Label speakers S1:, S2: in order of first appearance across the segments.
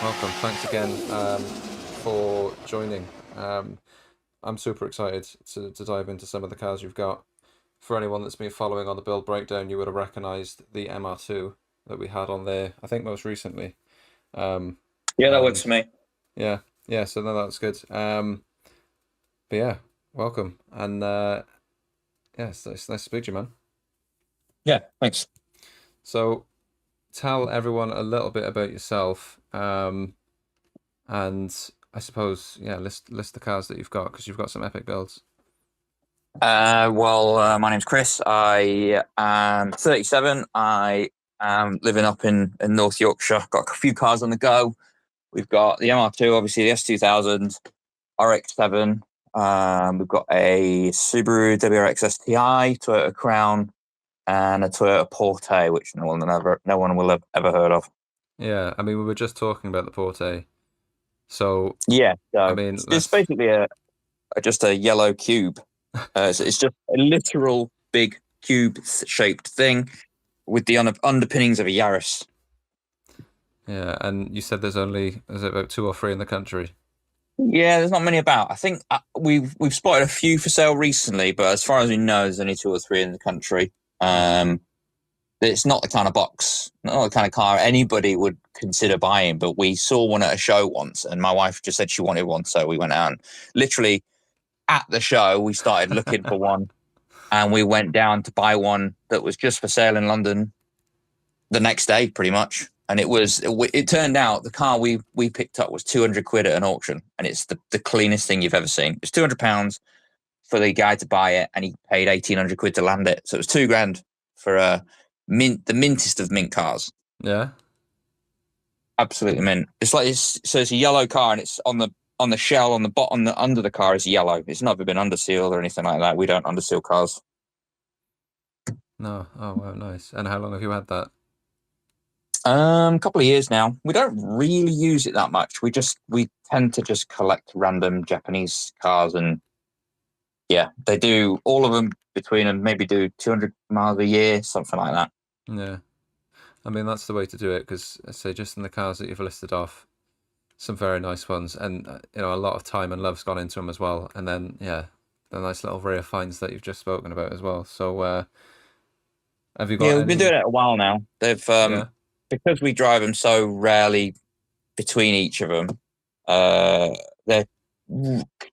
S1: welcome. Thanks again for joining. I'm super excited to dive into some of the cars you've got. For anyone that's been following on the build breakdown, you would have recognised the MR2 that we had on there, I think most recently.
S2: Yeah, that works for me.
S1: Yeah, so no, that's good. But yeah, welcome. And yeah, it's nice to speak to you, man.
S2: Yeah, thanks.
S1: So tell everyone a little bit about yourself. And I suppose, yeah, list the cars that you've got, because you've got some epic builds.
S2: My name's Chris. I am 37. I am living up in North Yorkshire. Got a few cars on the go. We've got the MR2, obviously the S2K's, RX-7. We've got a Subaru WRX STI, Toyota Crown, and a Toyota Porte, which no one will have ever heard of.
S1: Yeah, I mean, we were just talking about the Porte. So
S2: Yeah, so
S1: I mean,
S2: it's basically just a yellow cube. It's just a literal big cube-shaped thing with the underpinnings of a Yaris.
S1: yeah, and you said is it about 2 or 3 in the country?
S2: Yeah, there's not many about. I think we've spotted a few for sale recently, but as far as we know, there's only 2 or 3 in the country. It's not the kind of not the kind of car anybody would consider buying. But we saw one at a show once, and my wife just said she wanted one, so we went out and literally at the show we started looking for one, and we went down to buy one that was just for sale in London the next day, pretty much. And it turned out the car we picked up was 200 quid at an auction, and it's the cleanest thing you've ever seen. It's £200 for the guy to buy it, and he paid 1,800 quid to land it. So it was £2,000 for the mintest of mint cars.
S1: Yeah,
S2: absolutely mint. It's a yellow car, and it's on the shell on the bottom under the car is yellow. It's never been undersealed or anything like that. We don't underseal cars.
S1: No. Oh wow, nice. And how long have you had that?
S2: A couple of years now. We don't really use it that much. We tend to just collect random Japanese cars, and yeah, they do all of them between them maybe do 200 miles a year, something like that.
S1: Yeah, I mean, that's the way to do it, because I say just in the cars that you've listed off, some very nice ones, and a lot of time and love's gone into them as well. And then yeah, the nice little rare finds that you've just spoken about as well. So have you got
S2: Yeah, we've been doing it a while now. They've
S1: Yeah.
S2: because we drive them so rarely between each of them, they're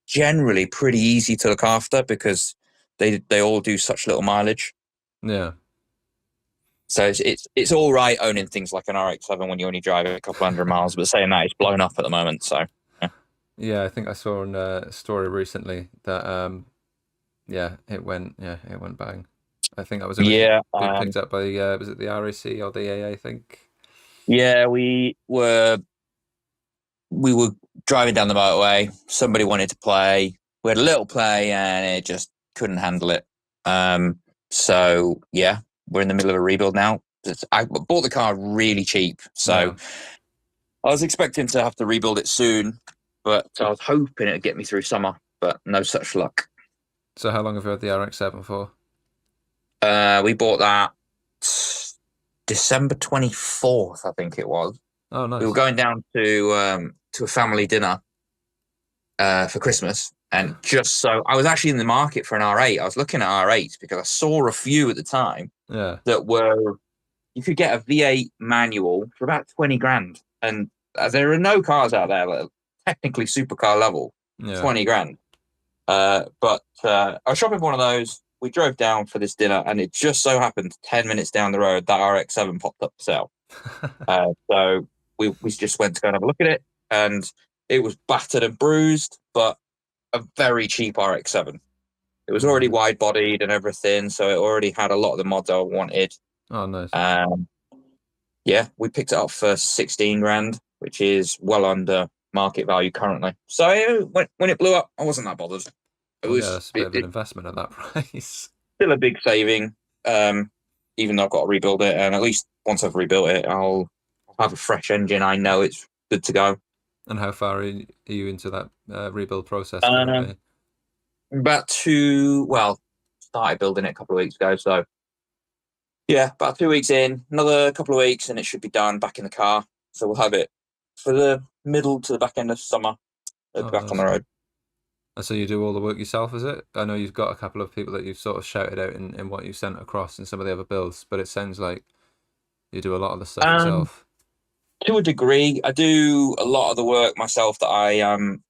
S2: generally pretty easy to look after because they all do such little mileage.
S1: Yeah.
S2: So it's all right owning things like an RX-7 when you only drive it a couple hundred miles, but saying that, it's blown up at the moment. So
S1: yeah, I think I saw in a story recently that it went bang. I think that was originally being picked up by was it the RAC or the AA, I think?
S2: Yeah, we were driving down the motorway. Somebody wanted to play. We had a little play, and it just couldn't handle it. So yeah, we're in the middle of a rebuild now. I bought the car really cheap, so I was expecting to have to rebuild it soon, but I was hoping it'd get me through summer, but no such luck.
S1: So how long have you had the RX-7 for?
S2: We bought that December 24th, I think it was.
S1: Oh, nice.
S2: We were going down to a family dinner for Christmas, and just so I was actually in the market for an R8. I was looking at R8s because I saw a few at the time that were, you could get a V8 manual for about 20 grand, and there are no cars out there that are technically supercar level, 20 grand. But I was shopping for one of those. We drove down for this dinner, and it just so happened 10 minutes down the road that RX-7 popped up for sale. So we just went to go and have a look at it, and it was battered and bruised, but a very cheap RX-7. It was already wide-bodied and everything, so it already had a lot of the mods I wanted.
S1: Oh, nice.
S2: Yeah, we picked it up for 16 grand, which is well under market value currently. So when it blew up, I wasn't that bothered.
S1: That's a bit of an investment at that price.
S2: Still a big saving, even though I've got to rebuild it. And at least once I've rebuilt it, I'll have a fresh engine. I know it's good to go.
S1: And how far are you into that rebuild process?
S2: Started building it a couple of weeks ago. So yeah, about 2 weeks in, another couple of weeks, and it should be done back in the car. So we'll have it for the middle to the back end of summer. It'll be back on the road.
S1: And so you do all the work yourself, is it? I know you've got a couple of people that you've sort of shouted out in what you sent across in some of the other builds, but it sounds like you do a lot of the stuff yourself.
S2: To a degree, I do a lot of the work myself that I am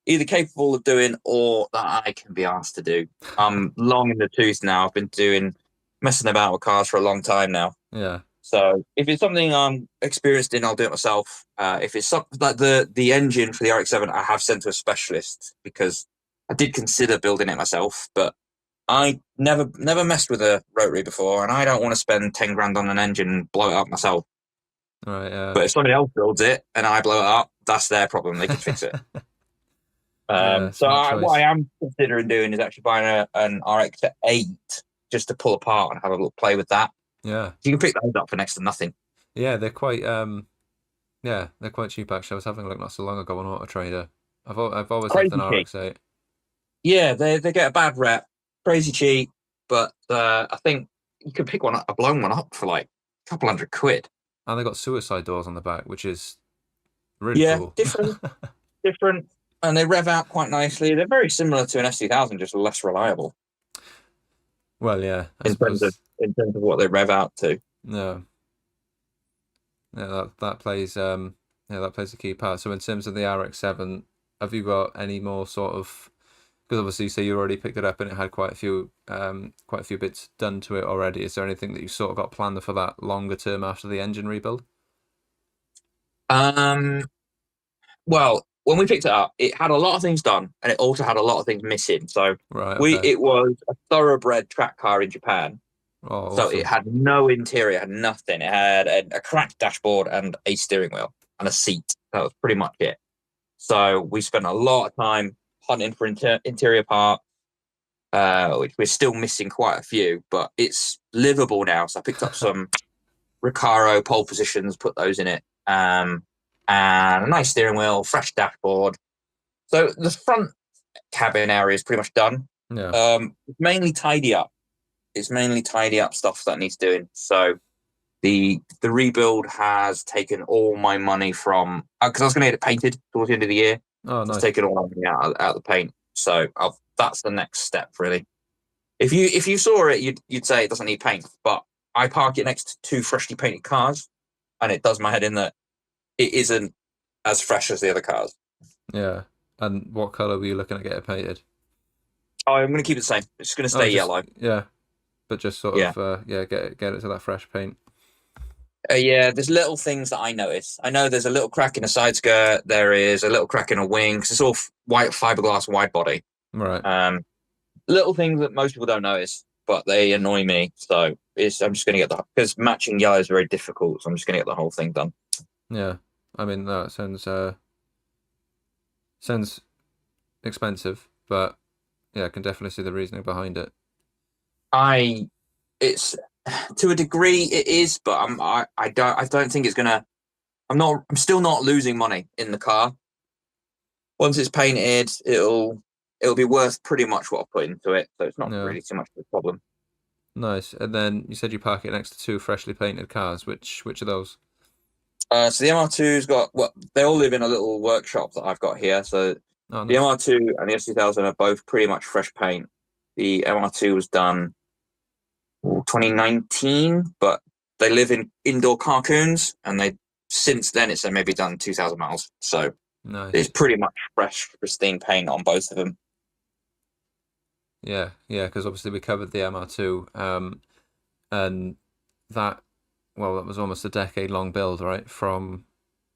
S2: either capable of doing or that I can be asked to do. I'm long in the tooth now. I've been messing about with cars for a long time now.
S1: Yeah.
S2: So if it's something I'm experienced in, I'll do it myself. If it's something like the engine for the RX-7, I have sent to a specialist because I did consider building it myself, but I never messed with a rotary before, and I don't want to spend 10 grand on an engine and blow it up myself.
S1: Right. Yeah.
S2: But if somebody else builds it and I blow it up, that's their problem. They can fix it. So what I am considering doing is actually buying an RX8 just to pull apart and have a little play with that.
S1: Yeah,
S2: you can pick those up for next to nothing.
S1: Yeah, they're quite they're quite cheap actually. I was having a look not so long ago on Auto Trader. I've always loved an RX8.
S2: Yeah, they get a bad rep, crazy cheap, but I think you can pick a blown one up for like a couple £100.
S1: And they got suicide doors on the back, which is really cool.
S2: different, and they rev out quite nicely. They're very similar to an S2000, just less reliable.
S1: Well, yeah,
S2: in terms of what they rev out to.
S1: No. Yeah, that plays that plays a key part. So in terms of the RX-7, have you got any more sort of, because obviously you say you already picked it up and it had quite a few bits done to it already. Is there anything that you sort of got planned for that longer term after the engine rebuild?
S2: Well, when we picked it up, it had a lot of things done, and it also had a lot of things missing. So it was a thoroughbred track car in Japan.
S1: Oh,
S2: so
S1: awesome.
S2: It had no interior, had nothing. It had a cracked dashboard and a steering wheel and a seat. That was pretty much it. So we spent a lot of time hunting for interior parts, which we're still missing quite a few, but it's livable now. So I picked up some Recaro pole positions, put those in it, and a nice steering wheel, fresh dashboard. So the front cabin area is pretty much done.
S1: Yeah.
S2: Mainly tidy up. It's mainly tidy up stuff that needs doing. So the rebuild has taken all my money from, because I was going to get it painted towards the end of the year.
S1: Oh, nice.
S2: It's taken all my money out of the paint. So that's the next step, really. If you saw it, you'd say it doesn't need paint, but I park it next to two freshly painted cars, and it does my head in that it isn't as fresh as the other cars.
S1: Yeah. And what colour were you looking at getting painted?
S2: Oh, I'm going to keep it the same. It's going to stay yellow.
S1: Yeah. But just sort of get it to that fresh paint.
S2: Yeah, there's little things that I notice. I know there's a little crack in a side skirt. There is a little crack in a wing because it's all white fiberglass wide body.
S1: Right.
S2: Little things that most people don't notice, but they annoy me. So I'm just going to get because matching yellow is very difficult. So I'm just going to get the whole thing done.
S1: Yeah, I mean that sounds expensive, but yeah, I can definitely see the reasoning behind it.
S2: It's to a degree it is, but I don't think it's gonna. I'm still not losing money in the car. Once it's painted, it'll be worth pretty much what I put into it, so it's not really too much of a problem.
S1: Nice. And then you said you park it next to two freshly painted cars. Which are those?
S2: So the MR2's got they all live in a little workshop that I've got here. So the MR2 and the S2000 are both pretty much fresh paint. The MR2 was done 2019, but they live in indoor carcoons, and since then it's maybe done 2,000 miles. So it's pretty much fresh, pristine paint on both of them.
S1: Yeah, because obviously we covered the MR2, and that was almost a decade-long build, right? From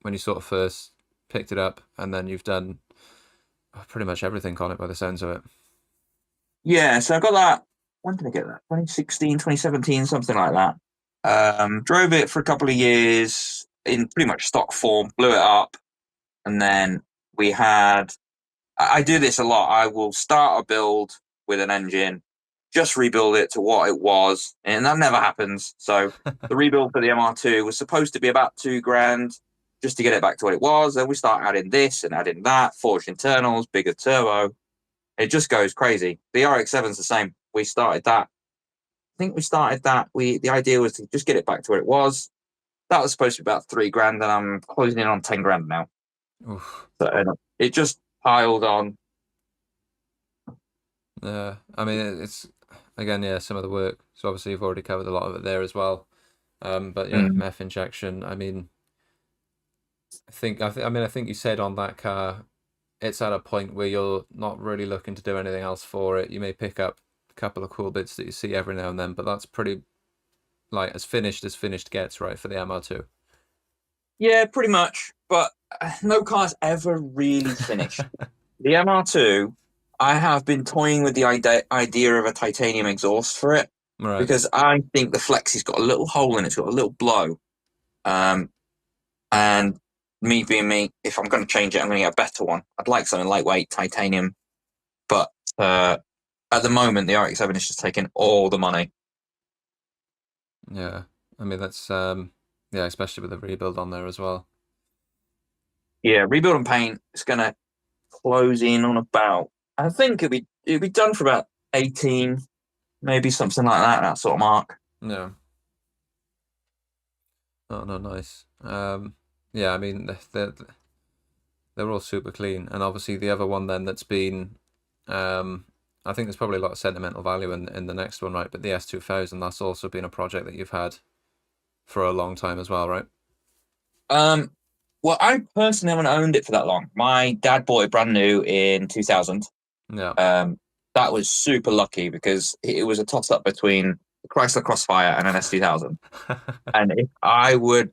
S1: when you sort of first picked it up, and then you've done pretty much everything on it by the sounds of it.
S2: Yeah, so I got that. When did I get that? 2016, 2017, something like that. Drove it for a couple of years in pretty much stock form, blew it up, and then I do this a lot. I will start a build with an engine, just rebuild it to what it was, and that never happens. So the rebuild for the MR2 was supposed to be about $2,000 just to get it back to what it was. Then we start adding this and adding that, forged internals, bigger turbo. It just goes crazy. The RX7's the same. We started that. I think we started that. The idea was to just get it back to where it was. that was supposed to be about 3 grand, and I'm closing in on 10 grand now.
S1: Oof.
S2: So, and it just piled on.
S1: Yeah, I mean it's again, yeah, some of the work. So obviously you've already covered a lot of it there as well. But yeah, meth injection. I mean, I think you said on that car, it's at a point where you're not really looking to do anything else for it. You may pick up a couple of cool bits that you see every now and then, but that's pretty like as finished gets, right, for the MR2.
S2: Yeah, pretty much. But no car's ever really finished. The MR2, I have been toying with the idea of a titanium exhaust for it,
S1: Right.
S2: because I think the Flexi's got a little hole in it, it's got a little blow. And me being me, if I'm going to change it, I'm going to get a better one. I'd like something lightweight, titanium. But at the moment, the RX-7 is just taking all the money.
S1: Yeah, I mean that's yeah, especially with the rebuild on there as well.
S2: Yeah, rebuild and paint is going to close in on about. I think it'll be done for about 18, maybe something like that sort of mark.
S1: Yeah. Oh no, nice. Yeah, I mean they're all super clean, and obviously the other one then that's been, I think there's probably a lot of sentimental value in the next one, right? But the S2000, that's also been a project that you've had for a long time as well, right?
S2: Well, I personally haven't owned it for that long. My dad bought it brand new in 2000.
S1: Yeah.
S2: That was super lucky because it was a toss up between the Chrysler Crossfire and an S2000. And if I would,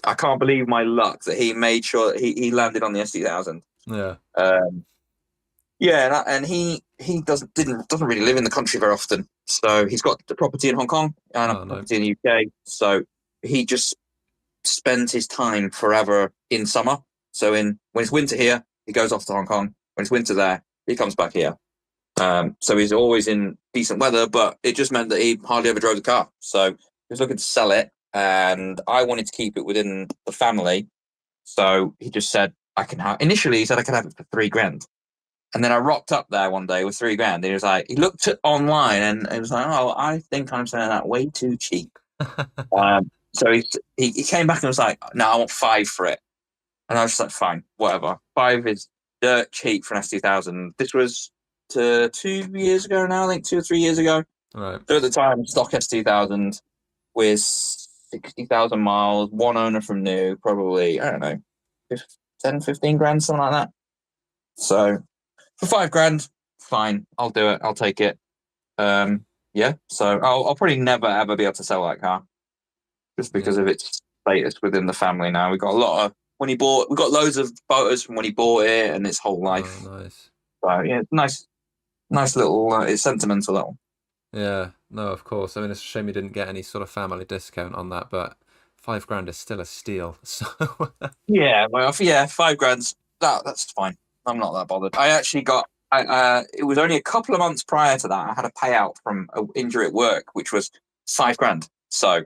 S2: I can't believe my luck that he made sure he landed on the S2000.
S1: Yeah.
S2: Yeah, and he doesn't really live in the country very often. So he's got the property in Hong Kong and a property in the UK. So he just spends his time forever in summer. So when it's winter here, he goes off to Hong Kong. When it's winter there, he comes back here. So he's always in decent weather, but it just meant that he hardly ever drove the car. So he was looking to sell it, and I wanted to keep it within the family. So he just said, initially he said I could have it for 3 grand. And then I rocked up there one day with 3 grand. He was like, he looked at online and it was like, oh, I think I'm selling that way too cheap. So he came back and was like, no, I want 5 for it. And I was just like, fine, whatever. 5 is dirt cheap for an S2000. This was 2 years ago now, I think 2 or 3 years ago.
S1: Right.
S2: So at the time, stock S2000 with 60,000 miles, one owner from new, probably, I don't know, 10, 15 grand, something like that. So for 5 grand, fine, I'll do it. I'll take it. Yeah, so I'll probably never ever be able to sell that car just because of its status within the family now. We got a lot of we got loads of photos from when he bought it and its whole life.
S1: Oh, nice.
S2: So yeah, nice little. It's sentimental, that one.
S1: Yeah, no, of course. I mean, it's a shame you didn't get any sort of family discount on that, but 5 grand is still a steal. So
S2: yeah, well, yeah, 5 grand. That's fine. I'm not that bothered. I actually got. It was only a couple of months prior to that. I had a payout from an injury at work, which was 5 grand. So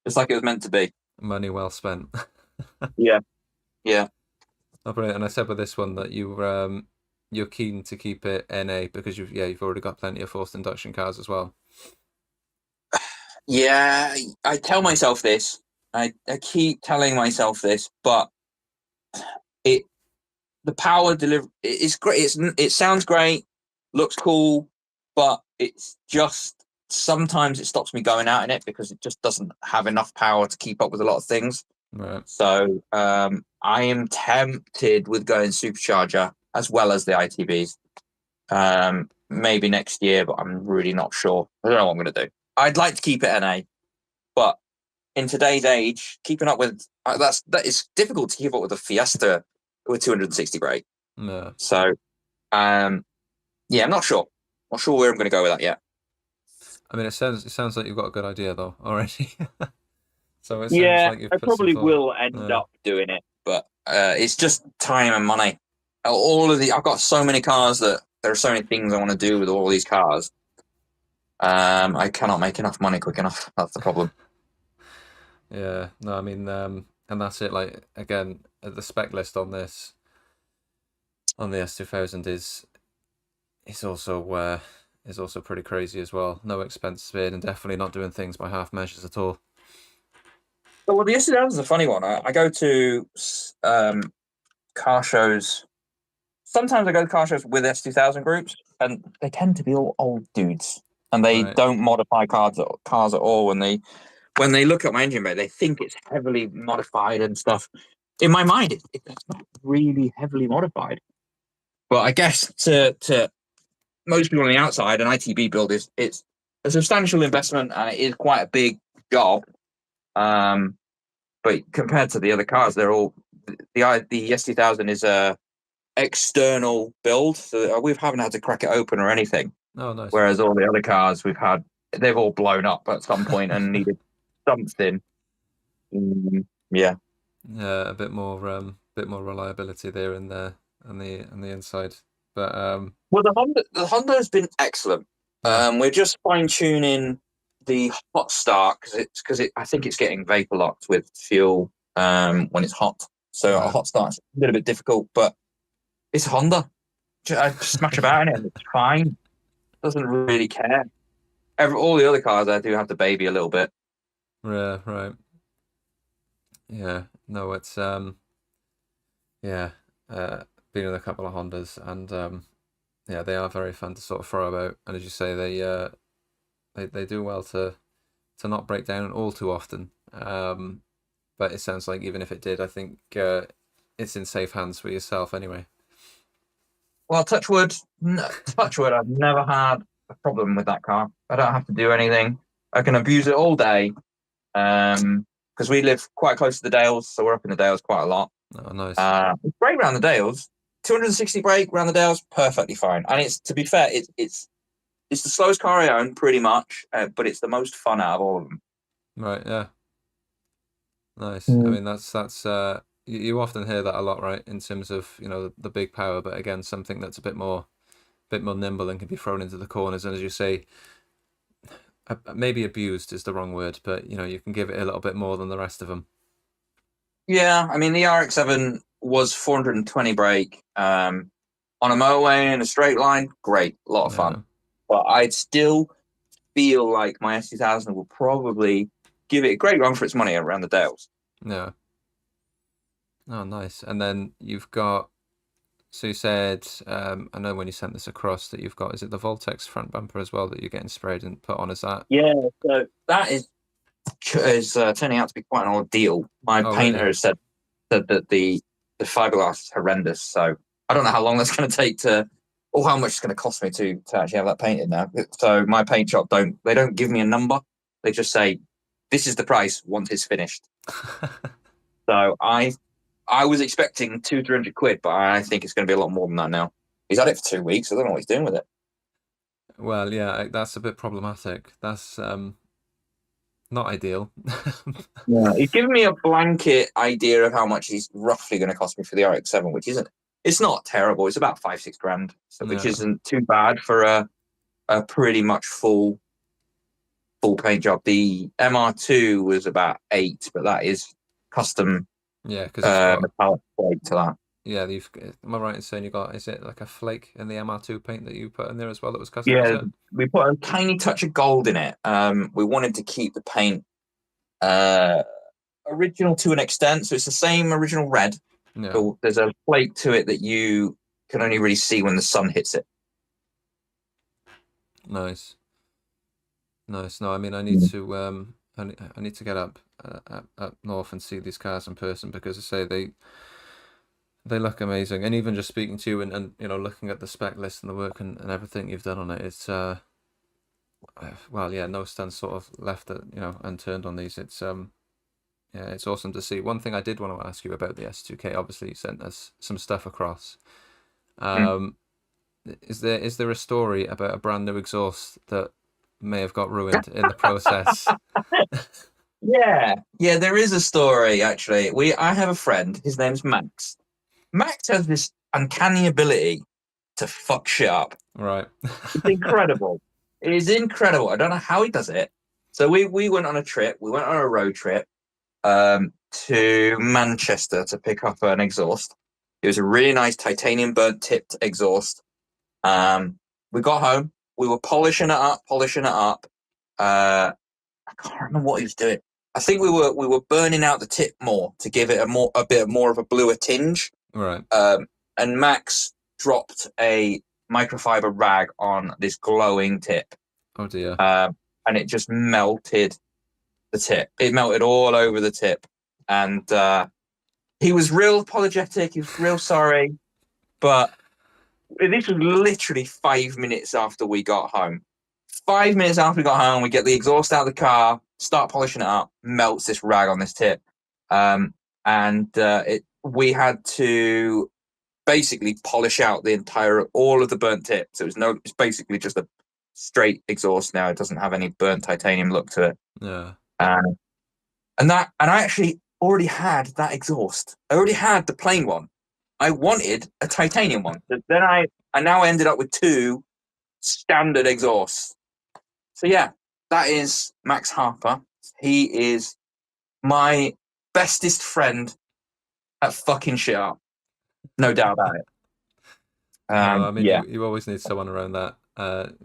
S2: it's like it was meant to be.
S1: Money well spent.
S2: Yeah. Yeah.
S1: Oh, brilliant. And I said with this one that you're keen to keep it NA because you've already got plenty of forced induction cars as well.
S2: Yeah, I tell myself this. I keep telling myself this, but the power delivery is great. It sounds great, looks cool, but it's just sometimes it stops me going out in it because it just doesn't have enough power to keep up with a lot of things.
S1: Right.
S2: So I am tempted with going supercharger as well as the ITBs. Maybe next year, but I'm really not sure. I don't know what I'm going to do. I'd like to keep it NA, but in today's age, keeping up with that is difficult to keep up with a Fiesta with 260 brake.
S1: No.
S2: So, yeah, I'm not sure. Not sure where I'm going to go with that yet.
S1: I mean, it sounds like you've got a good idea though already. So it
S2: sounds
S1: like you've
S2: I
S1: put
S2: probably
S1: some
S2: will end up doing it, but it's just time and money. I've got so many cars that there are so many things I want to do with all these cars. I cannot make enough money quick enough. That's the problem.
S1: Yeah, no, I mean, and that's it. Like again, the spec list on this, on the S2000 is also pretty crazy as well. No expense spared, and definitely not doing things by half measures at all.
S2: Well, the S2K's is a funny one. I go to car shows. Sometimes I go to car shows with S2000 groups, and they tend to be all old dudes, and they
S1: Right.
S2: don't modify cars at all. When they look at my engine bay, they think it's heavily modified and stuff. In my mind, it's not really heavily modified. But I guess to most people on the outside, an ITB build it's a substantial investment and it is quite a big job. But compared to the other cars, they're all the S2000 is a external build, so we haven't had to crack it open or anything.
S1: Oh, nice.
S2: Whereas all the other cars they've all blown up at some point and needed something. Yeah.
S1: Yeah, a bit more reliability there in the on the inside. But
S2: well, the Honda has been excellent. We're just fine tuning the hot start because I think it's getting vapor locked with fuel when it's hot. So a hot start's a little bit difficult, but it's Honda. I smash about in it, and it's fine. Doesn't really care. All the other cars, I do have to baby a little bit.
S1: Yeah, right. Yeah, no, it's yeah, been in a couple of Hondas, and yeah, they are very fun to sort of throw about, and as you say, they do well to not break down all too often. But it sounds like even if it did, I think it's in safe hands for yourself anyway.
S2: Well, touch wood, I've never had a problem with that car. I don't have to do anything. I can abuse it all day. Because we live quite close to the Dales, so we're up in the Dales quite a lot.
S1: Oh, nice.
S2: It's great around the Dales. 260 brake around the Dales, perfectly fine. And it's, to be fair, it's the slowest car I own, pretty much, but it's the most fun out of all of them.
S1: Right. Yeah. Nice. I mean, that's you often hear that a lot, right? In terms of the big power, but again, something that's a bit more nimble and can be thrown into the corners, and as you say, maybe abused is the wrong word, but you can give it a little bit more than the rest of them.
S2: Yeah, I mean the RX-7 was 420 brake on a motorway in a straight line. Great, a lot of fun. But I'd still feel like my S2000 will probably give it a great run for its money around the Dales.
S1: Yeah. Oh, nice. And then you've got. So you said, I know when you sent this across that you've got, is it the Voltex front bumper as well that you're getting sprayed and put on? Is that?
S2: Yeah, so that is turning out to be quite an ordeal. My painter
S1: really?
S2: has said that the fiberglass is horrendous. So I don't know how long that's going to take or how much it's going to cost me to actually have that painted now. So my paint shop don't give me a number. They just say, this is the price once it's finished. So I was expecting 200-300 quid, but I think it's going to be a lot more than that now. He's had it for 2 weeks. I don't know what he's doing with it.
S1: Well, yeah, that's a bit problematic. That's not ideal.
S2: Yeah, he's given me a blanket idea of how much he's roughly going to cost me for the RX-7, which it's not terrible. It's about 5-6 grand, which isn't too bad for a pretty much full paint job. The MR2 was about 8, but that is custom.
S1: Yeah, because
S2: metallic flake to that.
S1: Yeah, am I right in saying is it like a flake in the MR2 paint that you put in there as well that was custom?
S2: Yeah, we put a tiny touch of gold in it. We wanted to keep the paint original to an extent, so it's the same original red.
S1: Yeah.
S2: But there's a flake to it that you can only really see when the sun hits it.
S1: Nice. No, I mean I need to I need to get up north and see these cars in person, because I say they look amazing, and even just speaking to you and looking at the spec list and the work and everything you've done on it, it's well, yeah, no stone sort of left unturned on these. It's yeah, it's awesome to see. One thing I did want to ask you about the S2K, obviously you sent us some stuff across. Is there a story about a brand new exhaust that may have got ruined in the process?
S2: Yeah, there is a story actually. I have a friend, his name's Max. Max has this uncanny ability to fuck shit up.
S1: Right.
S2: It's incredible. It is incredible. I don't know how he does it. So we went on a trip. We went on a road trip to Manchester to pick up an exhaust. It was a really nice titanium burnt tipped exhaust. We got home. We were polishing it up. I can't remember what he was doing. I think we were burning out the tip more to give it a bit more of a bluer tinge.
S1: Right.
S2: And Max dropped a microfiber rag on this glowing tip.
S1: Oh dear.
S2: And it just melted the tip. It melted all over the tip. And he was real apologetic. He was real sorry. But this was literally 5 minutes after we got home. 5 minutes after we got home, we get the exhaust out of the car, start polishing it up, melts this rag on this tip. We had to basically polish out all of the burnt tip. So it's basically just a straight exhaust now. It doesn't have any burnt titanium look to it.
S1: Yeah.
S2: And I actually already had that exhaust. I already had the plain one. I wanted a titanium one. But then I now ended up with 2 standard exhausts. So yeah, that is Max Harper. He is my bestest friend at fucking shit up. No doubt about it.
S1: I mean, you always need someone around that,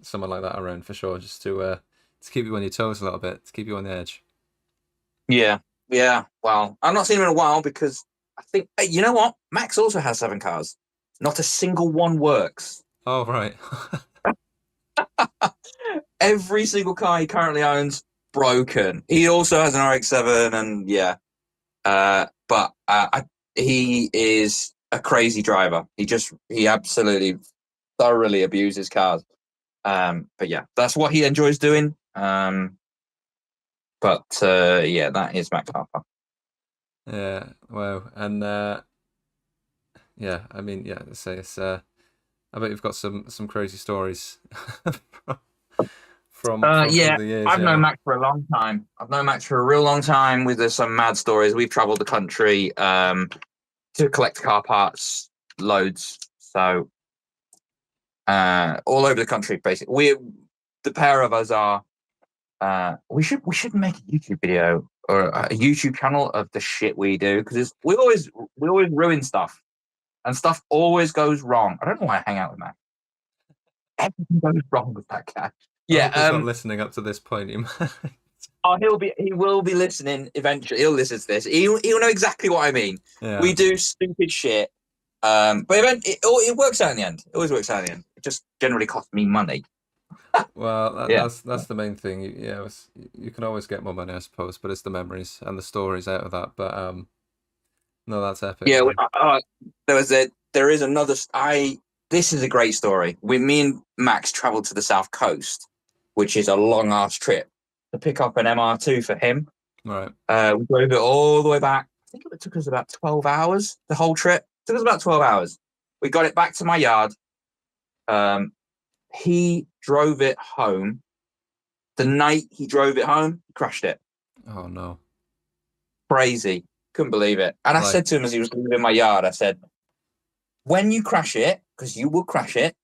S1: someone like that around for sure, just to keep you on your toes a little bit, to keep you on the edge.
S2: Yeah. Well, I've not seen him in a while because I think, hey, you know what? Max also has 7 cars. Not a single one works.
S1: Oh, right.
S2: Every single car he currently owns, broken. He also has an RX-7 and yeah. But he is a crazy driver. He absolutely thoroughly abuses cars. But yeah, that's what he enjoys doing. Yeah, that is Max Harper.
S1: Yeah, wow. And yeah, I mean, yeah, let's say it's I bet you've got some crazy stories from the years.
S2: I've known Max for a long time. I've known Max for a real long time with some mad stories. We've traveled the country to collect car parts, loads. So all over the country, basically. The pair of us are we should make a YouTube video or a YouTube channel of the shit we do, because we always ruin stuff and stuff always goes wrong. I don't know why I hang out with Max. Everything goes wrong with that guy. Yeah,
S1: he's not listening up to this point.
S2: He will be listening eventually. He'll listen to this. He'll know exactly what I mean. Yeah. We do stupid shit, but it works out in the end. It always works out in the end. It just generally costs me money.
S1: Well, that's the main thing. You can always get more money, I suppose, but it's the memories and the stories out of that. But no, that's epic.
S2: Yeah, there is another. This is a great story. Me and Max traveled to the South Coast, which is a long ass trip, to pick up an MR2 for him.
S1: Right.
S2: We drove it all the way back. I think it took us about 12 hours. The whole trip took us about 12 hours. We got it back to my yard. He drove it home. The night he drove it home, he crashed it.
S1: Oh no!
S2: Crazy. Couldn't believe it. And I said to him as he was leaving my yard, I said, when you crash it, because you will crash it,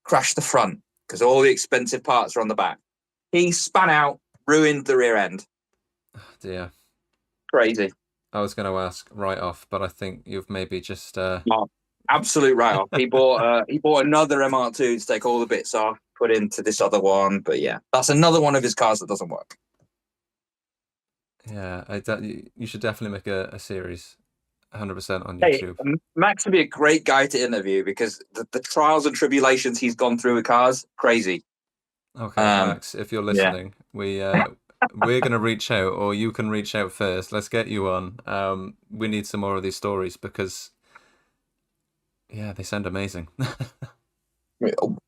S2: crash the front, because all the expensive parts are on the back. He spun out, ruined the rear end.
S1: Oh, dear.
S2: Crazy.
S1: I was going to ask right off, but I think you've maybe just...
S2: absolute write-off. He bought another MR2 to take all the bits off, put into this other one. But yeah, that's another one of his cars that doesn't work.
S1: Yeah, you should definitely make a series, 100% on YouTube.
S2: Max would be a great guy to interview because the trials and tribulations he's gone through with cars, crazy.
S1: Okay, Max, if you're listening, we're going to reach out, or you can reach out first. Let's get you on. We need some more of these stories because... yeah, they sound amazing.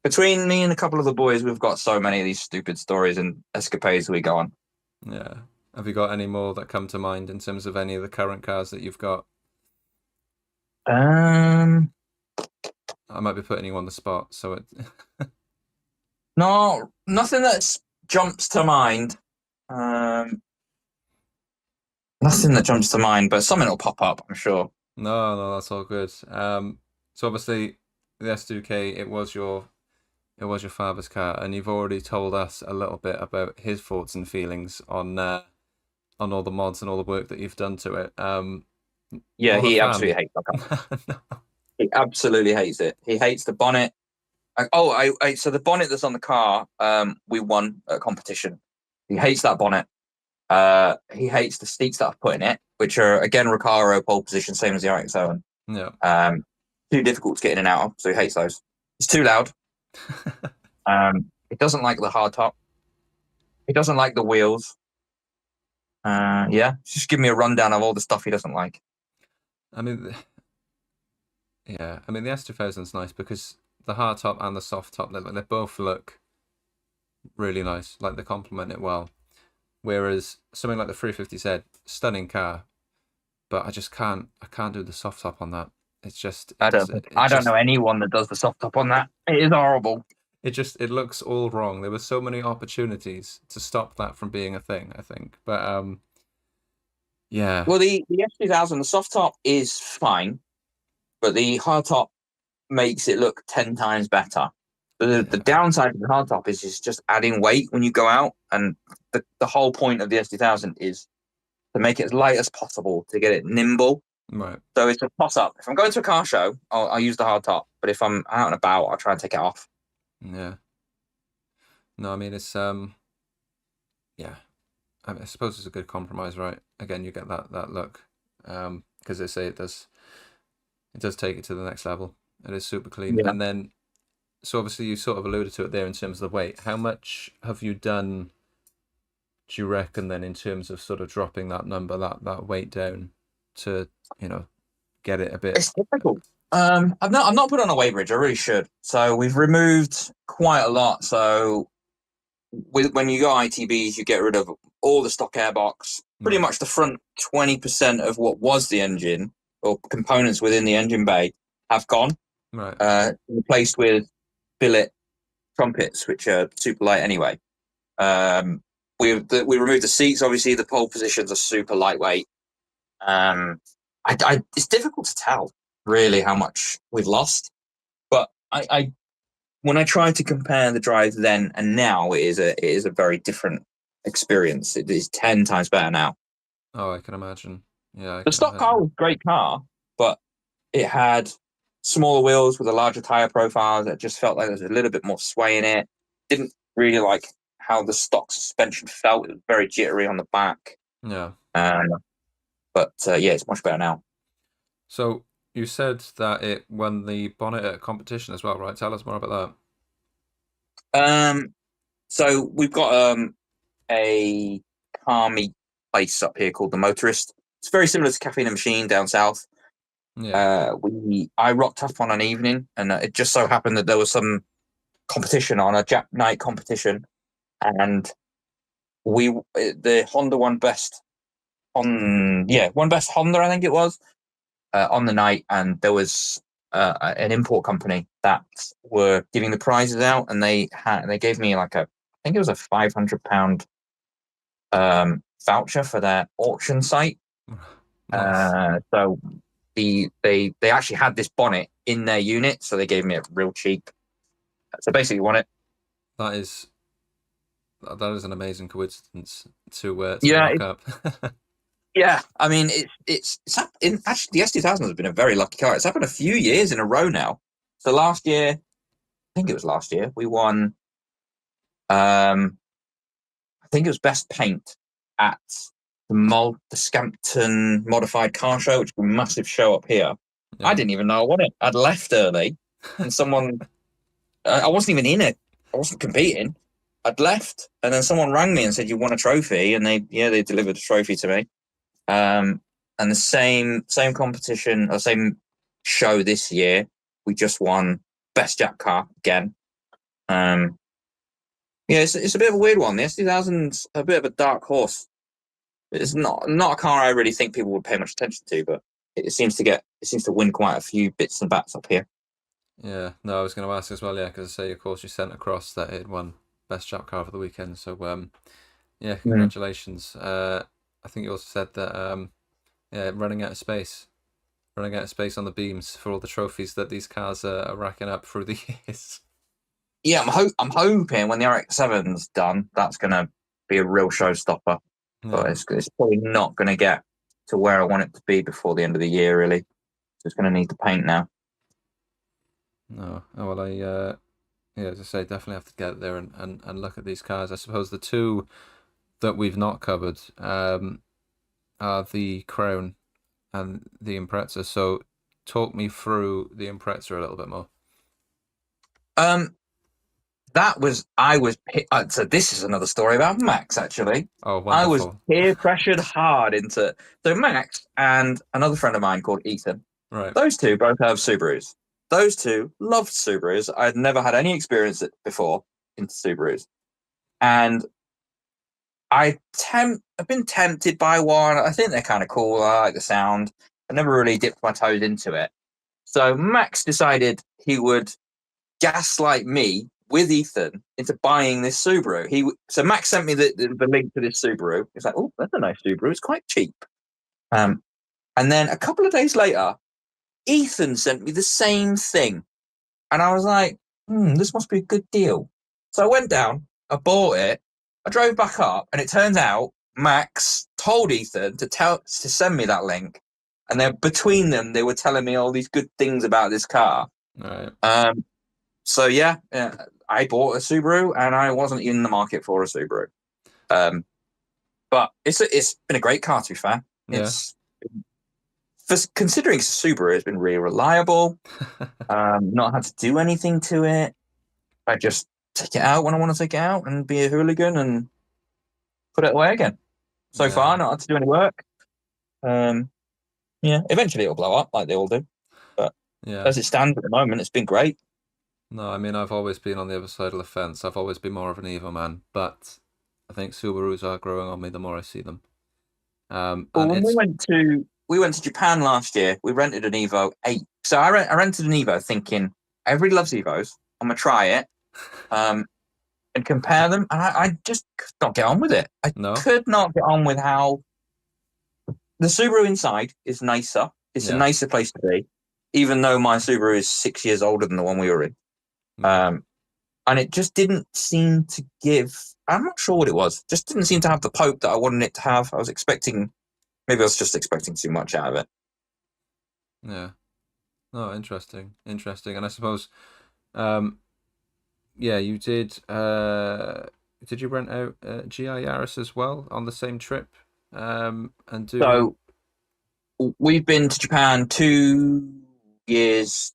S2: Between me and a couple of the boys, we've got so many of these stupid stories and escapades we go on.
S1: Yeah. Have you got any more that come to mind in terms of any of the current cars that you've got? I might be putting you on the spot, so it...
S2: No, nothing that jumps to mind. Nothing that jumps to mind, but something will pop up, I'm sure.
S1: No, that's all good. So obviously, the S2K, it was your father's car, and you've already told us a little bit about his thoughts and feelings on all the mods and all the work that you've done to it.
S2: Yeah, he absolutely hates that car. No. He absolutely hates it. He hates the bonnet. So the bonnet that's on the car, we won a competition. He hates that bonnet. He hates the seats that I've put in it, which are again Recaro pole position, same as the RX-7.
S1: Yeah.
S2: Too difficult to get in and out of, so he hates those. It's too loud. He doesn't like the hard top. He doesn't like the wheels. Yeah, just give me a rundown of all the stuff he doesn't like.
S1: I mean, yeah, I mean the S2000's nice because the hard top and the soft top, they both look really nice. Like they complement it well. Whereas something like the 350Z, stunning car, but I can't do the soft top on that. It's just
S2: I don't know anyone that does the soft top on that. It is horrible.
S1: It looks all wrong. There were so many opportunities to stop that from being a thing, I think. But yeah.
S2: Well, the S2000, the soft top is fine, but the hard top makes it look 10 times better. The downside of the hard top is just adding weight when you go out, and the whole point of the S2000 is to make it as light as possible to get it nimble.
S1: Right.
S2: So it's a toss up. If I'm going to a car show, I'll use the hard top, but if I'm out and about, I'll try and take it off.
S1: Yeah. No, I mean it's yeah. I suppose it's a good compromise, right? Again, you get that look, because they say it does take it to the next level. It is super clean, and then so obviously you sort of alluded to it there in terms of the weight. How much have you done? Do you reckon then in terms of sort of dropping that number, that weight down to get it a bit?
S2: It's difficult. I've not put on a weight bridge. I really should. So we've removed quite a lot. So when you go ITBs, you get rid of all the stock airbox. Pretty much the front 20% of what was the engine or components within the engine bay have gone.
S1: Right.
S2: Replaced with billet trumpets, which are super light anyway. We removed the seats. Obviously, the pole positions are super lightweight. It's difficult to tell really how much we've lost, but when I try to compare the drive then and now, it is a very different experience. It is 10 times better now.
S1: Oh, I can imagine. Yeah,
S2: the stock car was a great car, but it had smaller wheels with a larger tire profile that just felt like there was a little bit more sway in it. Didn't really like how the stock suspension felt. It was very jittery on the back.
S1: Yeah.
S2: But yeah, it's much better now.
S1: So you said that it won the bonnet at a competition as well, right? Tell us more about
S2: that. So we've got a car meet place up here called the Motorist. It's very similar to Cafe and Machine down south.
S1: Yeah.
S2: I rocked up on an evening, and it just so happened that there was some competition on, a Jap night competition, and the Honda won best Honda, I think it was, on the night, and there was an import company that were giving the prizes out, and they gave me like I think it was a £500 voucher for their auction site. Nice. So they actually had this bonnet in their unit, so they gave me it real cheap. So basically, you won it.
S1: That is an amazing coincidence to rock up.
S2: Yeah, I mean, it's actually the S2000 has been a very lucky car. It's happened a few years in a row now. So last year, I think it was last year, we won. I think it was best paint at the Scampton Modified Car Show, which was a massive show up here. Yeah. I didn't even know I won it. I'd left early, and someone, I wasn't even in it. I wasn't competing. I'd left, and then someone rang me and said, "You won a trophy," and they delivered a trophy to me. And the same competition or same show this year, we just won best Jap car again. Yeah, it's a bit of a weird one. The S2000's a bit of a dark horse. It's not a car I really think people would pay much attention to, but it seems to win quite a few bits and bats up here.
S1: Yeah, no, I was going to ask as well. Yeah, because I say, of course, you sent across that it won best Jap car for the weekend. So, yeah, congratulations. I think you also said that, running out of space on the beams for all the trophies that these cars are racking up through the years.
S2: Yeah, I'm hoping when the RX7's done, that's going to be a real showstopper. Yeah. But it's probably not going to get to where I want it to be before the end of the year, really. So it's going to need to paint now.
S1: No, oh, well, as I say, definitely have to get there and look at these cars. I suppose the two that we've not covered are the Crown and the Impreza. So talk me through the Impreza a little bit more.
S2: So this is another story about Max, actually.
S1: Oh, wonderful.
S2: I was peer pressured hard into, so Max and another friend of mine called Ethan.
S1: Right.
S2: Those two both have Subarus. Those two loved Subarus. I'd never had any experience before into Subarus. And I've been tempted by one. I think they're kind of cool. I like the sound. I never really dipped my toes into it. So Max decided he would gaslight me with Ethan into buying this Subaru. So Max sent me the link to this Subaru. He's like, oh, that's a nice Subaru. It's quite cheap. And then a couple of days later, Ethan sent me the same thing. And I was like, this must be a good deal. So I went down, I bought it, I drove back up, and it turns out Max told Ethan to send me that link. And then between them, they were telling me all these good things about this car.
S1: Right.
S2: So yeah, I bought a Subaru, and I wasn't in the market for a Subaru. But it's been a great car, to be fair.
S1: Yeah.
S2: Considering it's a Subaru, it's been really reliable. Not had to do anything to it. I just take it out when I want to take it out and be a hooligan and put it away again. So far, not had to do any work. Eventually it'll blow up like they all do. But as it stands at the moment, it's been great.
S1: No, I mean, I've always been on the other side of the fence. I've always been more of an Evo man, but I think Subarus are growing on me the more I see them.
S2: Well, when we went to Japan last year, we rented an Evo 8. So I rented an Evo thinking everybody loves Evos. I'm gonna try it, and compare them. And I just could not get on with it. I could not get on with how the Subaru inside is nicer. It's a nicer place to be, even though my Subaru is 6 years older than the one we were in. And it just didn't seem to give. I'm not sure what it was. Just didn't seem to have the poke that I wanted it to have. Maybe I was just expecting too much out of it.
S1: Yeah. Oh, interesting. And I suppose, you did. Did you rent out GI Yaris as well on the same trip? So
S2: we've been to Japan 2 years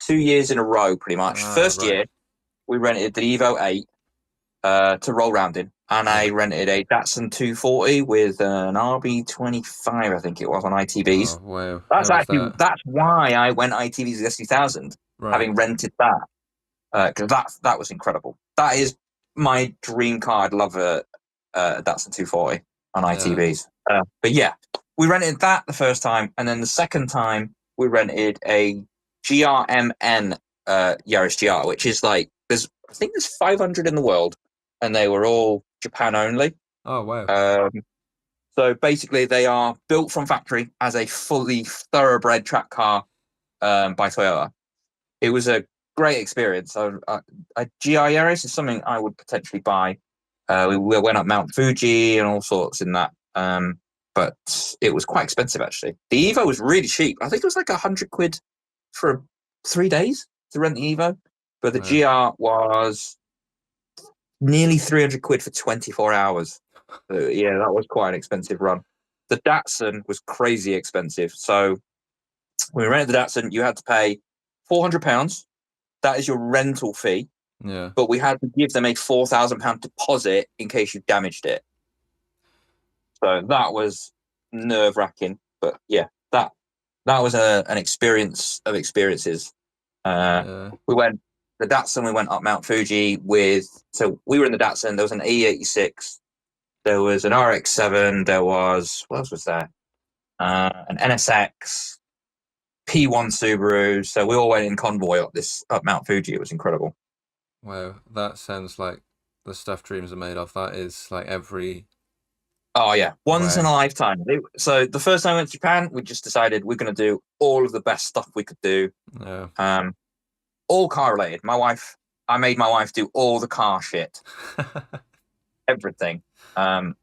S2: in a row, pretty much. First year, we rented the Evo 8 to roll around in. And I rented a Datsun 240 with an RB25, I think it was, on ITBs.
S1: Oh, wow.
S2: That's why I went ITBs with S2000, having rented that. Because that was incredible. That is my dream car. I'd love a Datsun 240 on ITBs. But yeah, we rented that the first time. And then the second time, we rented a GRMN Yaris GR, which is like, I think there's 500 in the world. And they were all Japan only.
S1: Oh, wow.
S2: So basically, they are built from factory as a fully thoroughbred track car by Toyota. It was a great experience. A GR Yaris is something I would potentially buy. We went up Mount Fuji and all sorts in that. But it was quite expensive, actually. The Evo was really cheap. I think it was like 100 quid for 3 days to rent the Evo. But the GR was nearly 300 quid for 24 hours. So, yeah, that was quite an expensive run. The Datsun was crazy expensive. So when we rented the Datsun, you had to pay £400. That is your rental fee.
S1: Yeah.
S2: But we had to give them a £4,000 deposit in case you damaged it. So that was nerve-wracking. But yeah, that was an experience of experiences. The Datsun, we went up Mount Fuji so we were in the Datsun, there was an E86, there was an RX7, there was, what else was there? An NSX, P1 Subaru. So we all went in convoy up Mount Fuji. It was incredible.
S1: Wow, that sounds like the stuff dreams are made of. That is like every...
S2: Oh, yeah. Once in a lifetime. So the first time I went to Japan, we just decided we're going to do all of the best stuff we could do.
S1: Yeah.
S2: All car related. I made my wife do all the car shit. Everything. So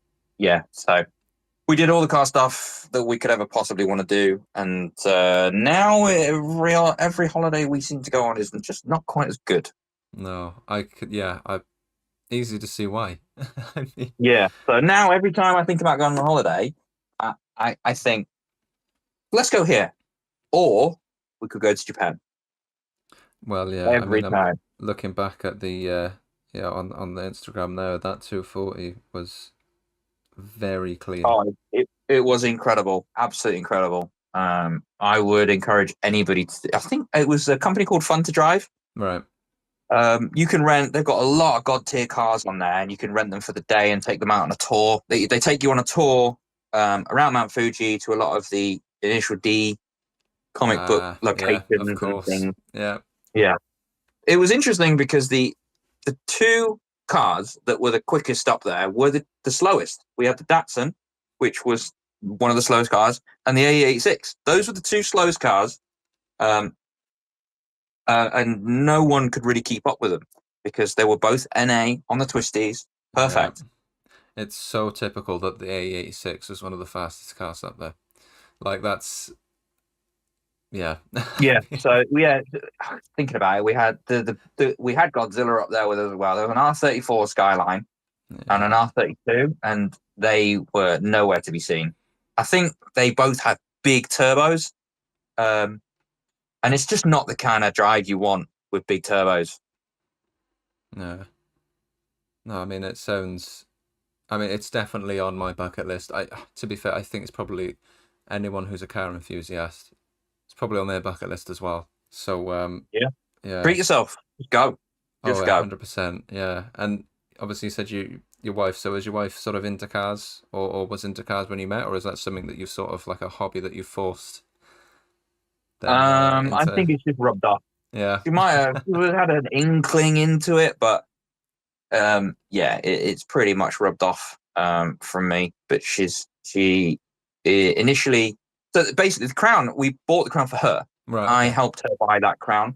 S2: we did all the car stuff that we could ever possibly want to do. And now every holiday we seem to go on is just not quite as good.
S1: No, I could, yeah. easy to see why. I mean,
S2: yeah. So now every time I think about going on holiday, I think, let's go here, or we could go to Japan.
S1: well, yeah. I
S2: Every
S1: mean, I'm
S2: time.
S1: looking back at the yeah, on the Instagram there. That 240 was very clean.
S2: Oh, it was incredible, absolutely incredible. I would encourage anybody to. I think it was a company called Fun to Drive.
S1: Right.
S2: You can rent. They've got a lot of god tier cars on there, and you can rent them for the day and take them out on a tour. They take you on a tour around Mount Fuji to a lot of the Initial D comic book
S1: Yeah,
S2: locations
S1: of
S2: and
S1: course.
S2: things.
S1: Yeah.
S2: Yeah, it was interesting because the two cars that were the quickest up there were the slowest. We had the Datsun, which was one of the slowest cars, and the AE86. Those were the two slowest cars, and no one could really keep up with them because they were both NA on the twisties. Perfect.
S1: Yeah. It's so typical that the AE86 was one of the fastest cars up there. Like that's yeah.
S2: Yeah. So thinking about it, we had we had Godzilla up there with us as well. There was an R34 Skyline and an R32, and they were nowhere to be seen. I think they both had big turbos, and it's just not the kind of drive you want with big turbos.
S1: No. No, I mean it sounds. I mean it's definitely on my bucket list. To be fair, I think it's probably anyone who's a car enthusiast. It's probably on their bucket list as well. So yeah.
S2: Treat yourself. Just go.
S1: Oh,
S2: Just
S1: yeah,
S2: go.
S1: 100%. Yeah. And obviously you said your wife, so is your wife sort of into cars or was into cars when you met, or is that something that you sort of like a hobby that you forced them
S2: I
S1: into?
S2: think it's just rubbed off.
S1: Yeah.
S2: She might have had an inkling into it, but yeah, it's pretty much rubbed off from me. But she initially, so basically the crown, we bought the crown for her.
S1: Right.
S2: I
S1: Okay.
S2: helped her buy that crown.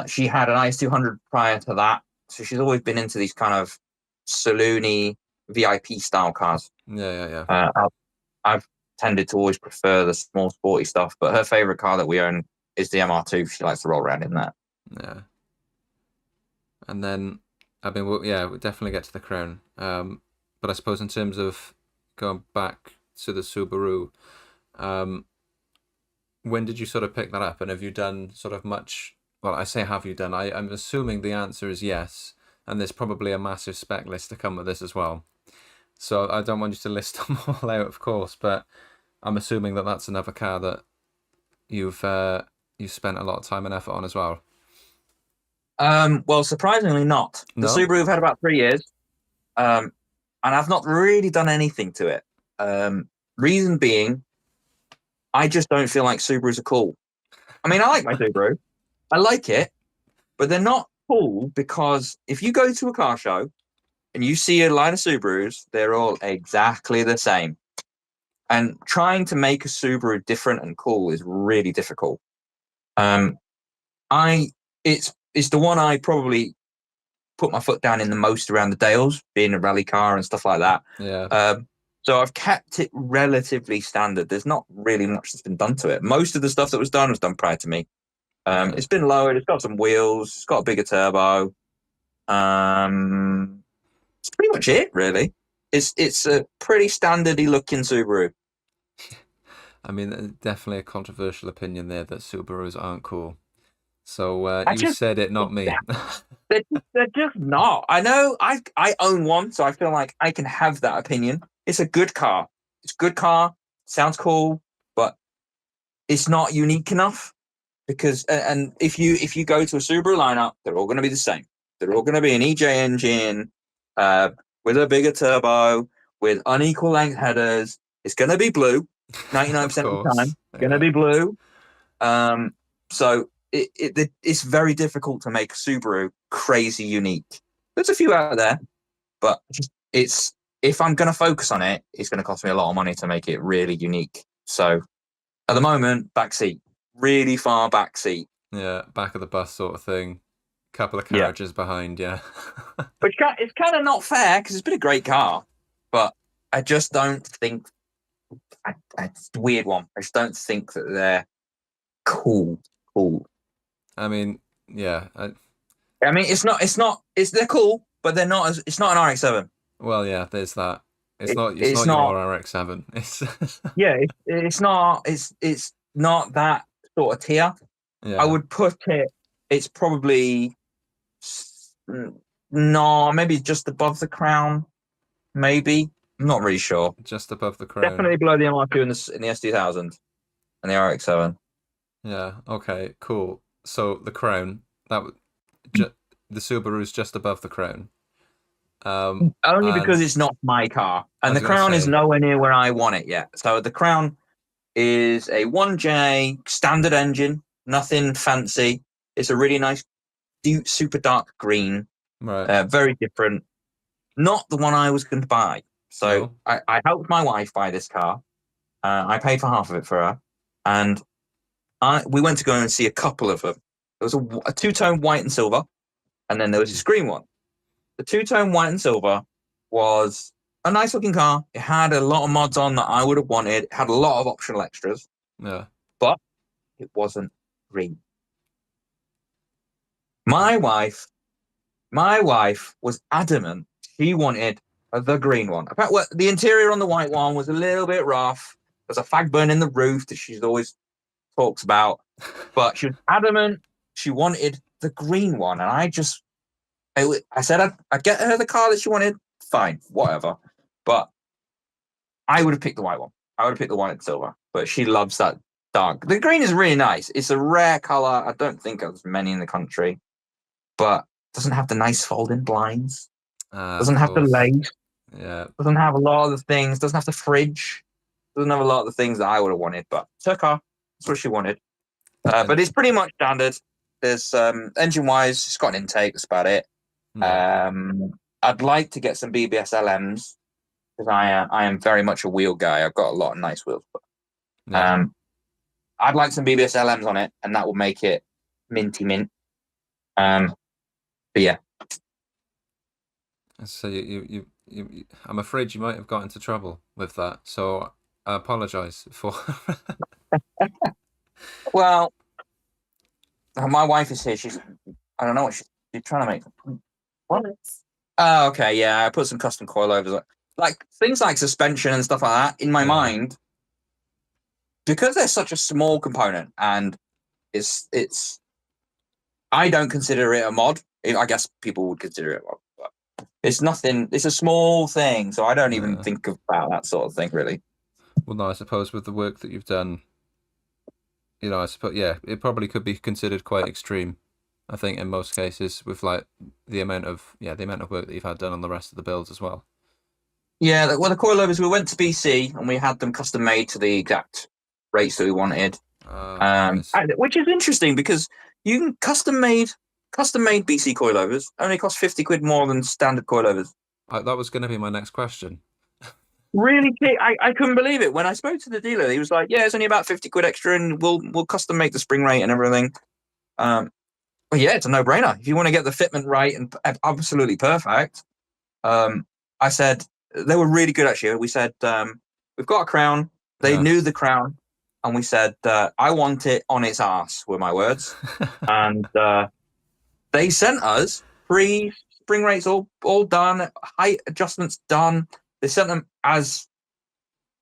S2: She had an IS200 prior to that, so she's always been into these kind of saloony VIP style cars.
S1: Yeah.
S2: I've tended to always prefer the small sporty stuff, but her favorite car that we own is the MR2. She likes to roll around in that.
S1: Yeah. And then, I mean, we'll definitely get to the crown. But I suppose in terms of going back to the Subaru, when did you sort of pick that up? And have you done sort of much? Well, I say have you done? I'm assuming the answer is yes. And there's probably a massive spec list to come with this as well. So I don't want you to list them all out, of course, but I'm assuming that that's another car that you've spent a lot of time and effort on as well.
S2: Well, surprisingly not. The
S1: No?
S2: Subaru have had about 3 years, and I've not really done anything to it. Reason being, I just don't feel like Subarus are cool. I mean, I like my Subaru. I like it, but they're not cool because if you go to a car show and you see a line of Subarus, they're all exactly the same. And trying to make a Subaru different and cool is really difficult. It's the one I probably put my foot down in the most around the Dales, being a rally car and stuff like that.
S1: Yeah.
S2: So I've kept it relatively standard. There's not really much that's been done to it. Most of the stuff that was done prior to me. It's been lowered. It's got some wheels. It's got a bigger turbo. It's pretty much it, really. It's a pretty standardy looking Subaru.
S1: I mean, definitely a controversial opinion there that Subarus aren't cool. So you said it, not me.
S2: They're just not. I know. I own one, so I feel like I can have that opinion. It's a good car. It's a good car. Sounds cool, but it's not unique enough. Because and if you go to a Subaru lineup, they're all going to be the same. They're all going to be an EJ engine with a bigger turbo, with unequal length headers. It's going to be blue, 99% of the time. It's going to be blue. So it's very difficult to make Subaru crazy unique. There's a few out there, but if I'm going to focus on it, it's going to cost me a lot of money to make it really unique. So at the moment, backseat. Really far back seat.
S1: Yeah, back of the bus sort of thing. Couple of carriages behind, yeah.
S2: But it's kind of not fair because it's been a great car, but I just don't think it's a weird one. I just don't think that they're cool.
S1: I mean, yeah.
S2: I mean, they're cool, but they're not as. It's not an RX-7.
S1: Well, yeah, there's that. It's not
S2: It's
S1: your
S2: not.
S1: RX-7. It's
S2: Yeah, it's not. It's not that sort of tier.
S1: yeah.
S2: I would put it. It's probably no, maybe just above the Crown. Maybe I'm not really sure.
S1: Just above the Crown.
S2: Definitely below the MR2 in the S2000 and the RX-7.
S1: Yeah. Okay. Cool. So the Crown, the Subaru's just above the Crown.
S2: Only because it's not my car, and the Crown is nowhere near where I want it yet. So the Crown is a 1J standard engine, nothing fancy. It's a really nice, deep, super dark green,
S1: right?
S2: Very different. Not the one I was going to buy. So no. I helped my wife buy this car. I paid for half of it for her, and we went to go and see a couple of them. There was a two-tone white and silver, and then there was this green one. The two-tone white and silver was a nice-looking car. It had a lot of mods on that I would have wanted. It had a lot of optional extras.
S1: Yeah.
S2: But it wasn't green. My wife was adamant she wanted the green one. The interior on the white one was a little bit rough. There's a fag burn in the roof that she's always talks about. But she was adamant she wanted the green one. And I said I'd get her the car that she wanted. Fine, whatever. But I would have picked the white one. I would have picked the white and silver. But she loves that dark. The green is really nice. It's a rare color. I don't think there's many in the country. But doesn't have the nice folding blinds. Doesn't have the lace.
S1: Yeah.
S2: Doesn't have a lot of the things. Doesn't have the fridge. Doesn't have a lot of the things that I would have wanted. But it's her car. That's what she wanted. But it's pretty much standard. There's engine-wise, it's got an intake. That's about it. Yeah. I'd like to get some BBS LMs because I am very much a wheel guy. I've got a lot of nice wheels. But, yeah. I'd like some BBS LMs on it, and that will make it minty mint. But yeah.
S1: So you I'm afraid you might have got into trouble with that. So I apologize for.
S2: Well, my wife is here. I don't know what she's trying to make. What? Oh, okay. Yeah, I put some custom coilovers, like things like suspension and stuff like that. In my mind, because they're such a small component, and it's. I don't consider it a mod. I guess people would consider it a mod. But it's nothing. It's a small thing, so I don't even think about that sort of thing, really.
S1: Well, no, I suppose with the work that you've done, I suppose, it probably could be considered quite extreme. I think in most cases, with like the amount of work that you've had done on the rest of the builds as well.
S2: Yeah, well, the coilovers, we went to BC and we had them custom made to the exact rates that we wanted. Nice. Which is interesting because you can custom made BC coilovers only cost 50 quid more than standard coilovers.
S1: That was going to be my next question.
S2: Really, I couldn't believe it when I spoke to the dealer. He was like, "Yeah, it's only about 50 quid extra, and we'll custom make the spring rate and everything." But yeah, it's a no-brainer if you want to get the fitment right and absolutely perfect. I said they were really good actually. We said we've got a Crown. They knew the Crown, and we said I want it on its ass. Were my words, and they sent us free spring rates all done, height adjustments done. They sent them as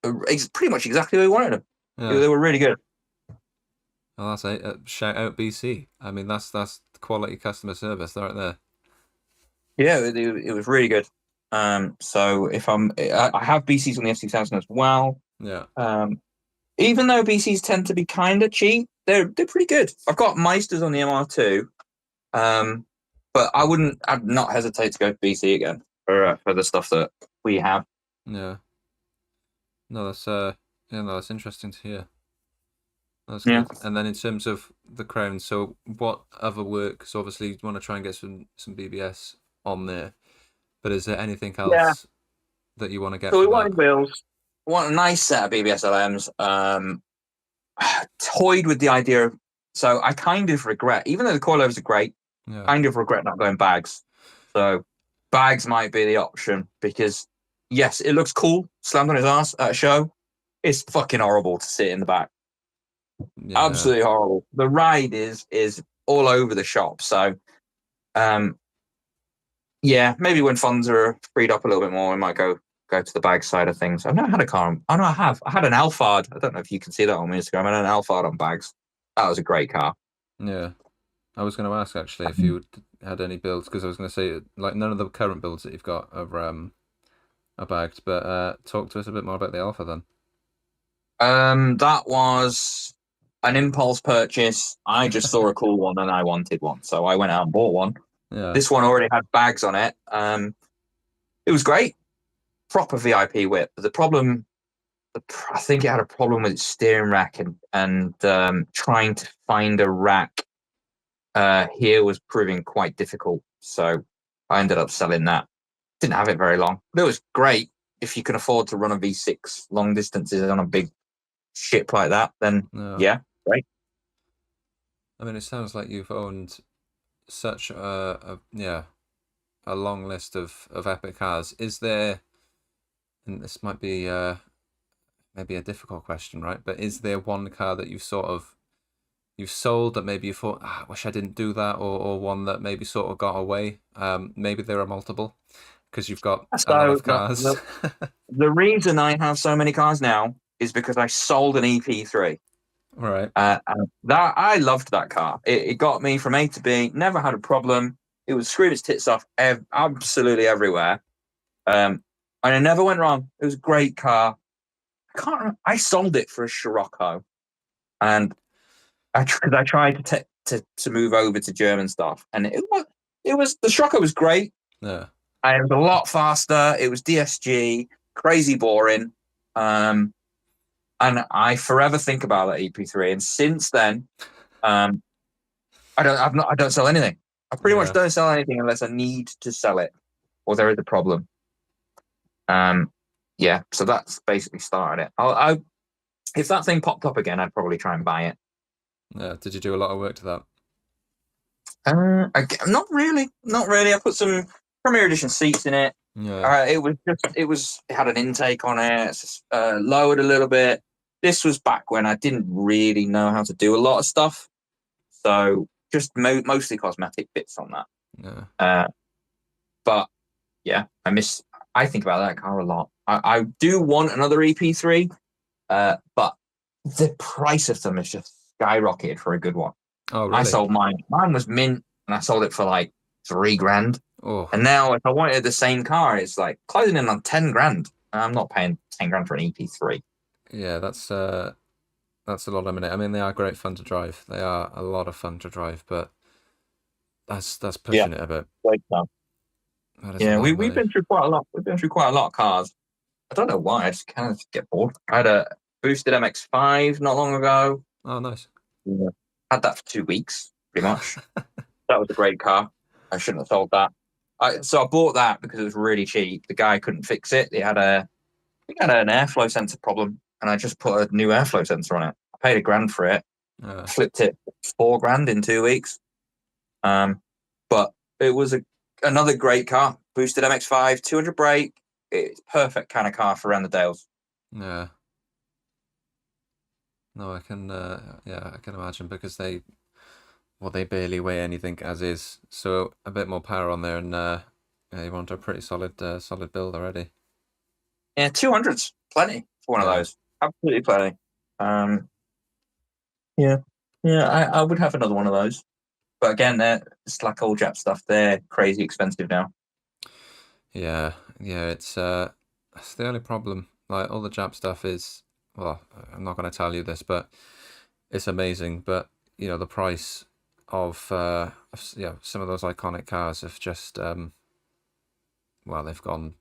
S2: pretty much exactly where we wanted them. Yeah. They were really good.
S1: Well, that's a shout out BC. I mean, that's quality customer service right there.
S2: Yeah, it was really good. So if I have BCs on the S2000 as well.
S1: Yeah.
S2: Even though BCs tend to be kind of cheap, they're pretty good. I've got Meisters on the MR2. But I'd not hesitate to go to BC again for the stuff that we have.
S1: Yeah. No, that's interesting to hear. That's good. And then in terms of the Crown, so what other work? So obviously you want to try and get some BBS on there, but is there anything else that you want to get?
S2: So we wanted wheels. We want a nice set of BBS LMs. Toyed with the idea of, so I kind of regret, even though the coilovers are great, kind of regret not going bags. So bags might be the option because yes, it looks cool, slammed on his ass at a show. It's fucking horrible to sit in the back. Yeah. Absolutely horrible. The ride is all over the shop. So, Yeah, maybe when funds are freed up a little bit more, we might go to the bag side of things. I've never had a car. Oh no, I have. I had an Alphard. I don't know if you can see that on my Instagram. I had an Alphard on bags. That was a great car.
S1: Yeah. I was going to ask actually if you had any builds, because I was going to say like none of the current builds that you've got are bagged, but talk to us a bit more about the Alpha then.
S2: That was an impulse purchase. I just saw a cool one and I wanted one, so I went out and bought one.
S1: Yeah.
S2: This one already had bags on it. It was great, proper VIP whip. But the problem, I think it had a problem with its steering rack and trying to find a rack here was proving quite difficult. So I ended up selling that. Didn't have it very long, but it was great. If you can afford to run a V6 long distances on a big ship like that, then yeah, great.
S1: I mean, it sounds like you've owned such a long list of epic cars. Is there, and this might be maybe a difficult question, right? But is there one car that you've sold that maybe you thought, I wish I didn't do that, or one that maybe sort of got away? Maybe there are multiple because you've got a lot of cars.
S2: The reason I have so many cars now is because I sold an EP3.
S1: Right.
S2: That I loved that car. It got me from A to B. Never had a problem. It was screwing its tits off absolutely everywhere. And it never went wrong. It was a great car. I can't remember. I sold it for a Scirocco, and I tried to move over to German stuff, and it was the Scirocco was great.
S1: Yeah.
S2: It was a lot faster. It was DSG, crazy boring. And I forever think about that EP3. And since then, I don't sell anything. I pretty much don't sell anything unless I need to sell it or there is a problem. Yeah. So that's basically started it. If that thing popped up again, I'd probably try and buy it.
S1: Yeah. Did you do a lot of work to that?
S2: Not really. I put some Premier Edition seats in it.
S1: Yeah.
S2: It had an intake on it. It's lowered a little bit. This was back when I didn't really know how to do a lot of stuff, so just mostly cosmetic bits on that.
S1: Yeah.
S2: But yeah, I think about that car a lot. I do want another EP3, but the price of them is just skyrocketed for a good one.
S1: Oh, really?
S2: I sold mine. Mine was mint, and I sold it for like $3,000.
S1: Oh.
S2: And now, if I wanted the same car, it's like closing in on $10,000. I'm not paying $10,000 for an EP3.
S1: Yeah, that's a lot of money. I mean, they are great fun to drive. They are a lot of fun to drive, but that's pushing it a bit.
S2: Great car. Yeah, we've been through quite a lot. We've been through quite a lot of cars. I don't know why. I just kind of get bored. I had a boosted MX-5 not long ago.
S1: Oh, nice.
S2: Yeah. Had that for 2 weeks, pretty much. That was a great car. I shouldn't have sold that. So I bought that because it was really cheap. The guy couldn't fix it. He had an airflow sensor problem, and I just put a new airflow sensor on it. I paid $1,000 for it. Flipped it $4,000 in 2 weeks. But it was another great car. Boosted MX-5, 200 brake. It's perfect kind of car for around the Dales.
S1: Yeah. No, I can imagine, because they barely weigh anything as is. So a bit more power on there, and you want a pretty solid build already.
S2: Yeah, 200's plenty for one of those. Absolutely plenty. I would have another one of those. But again, it's like old Jap stuff. They're crazy expensive now.
S1: Yeah, it's that's the only problem. Like, all the Jap stuff is, well, I'm not going to tell you this, but it's amazing. But the price of some of those iconic cars have just they've gone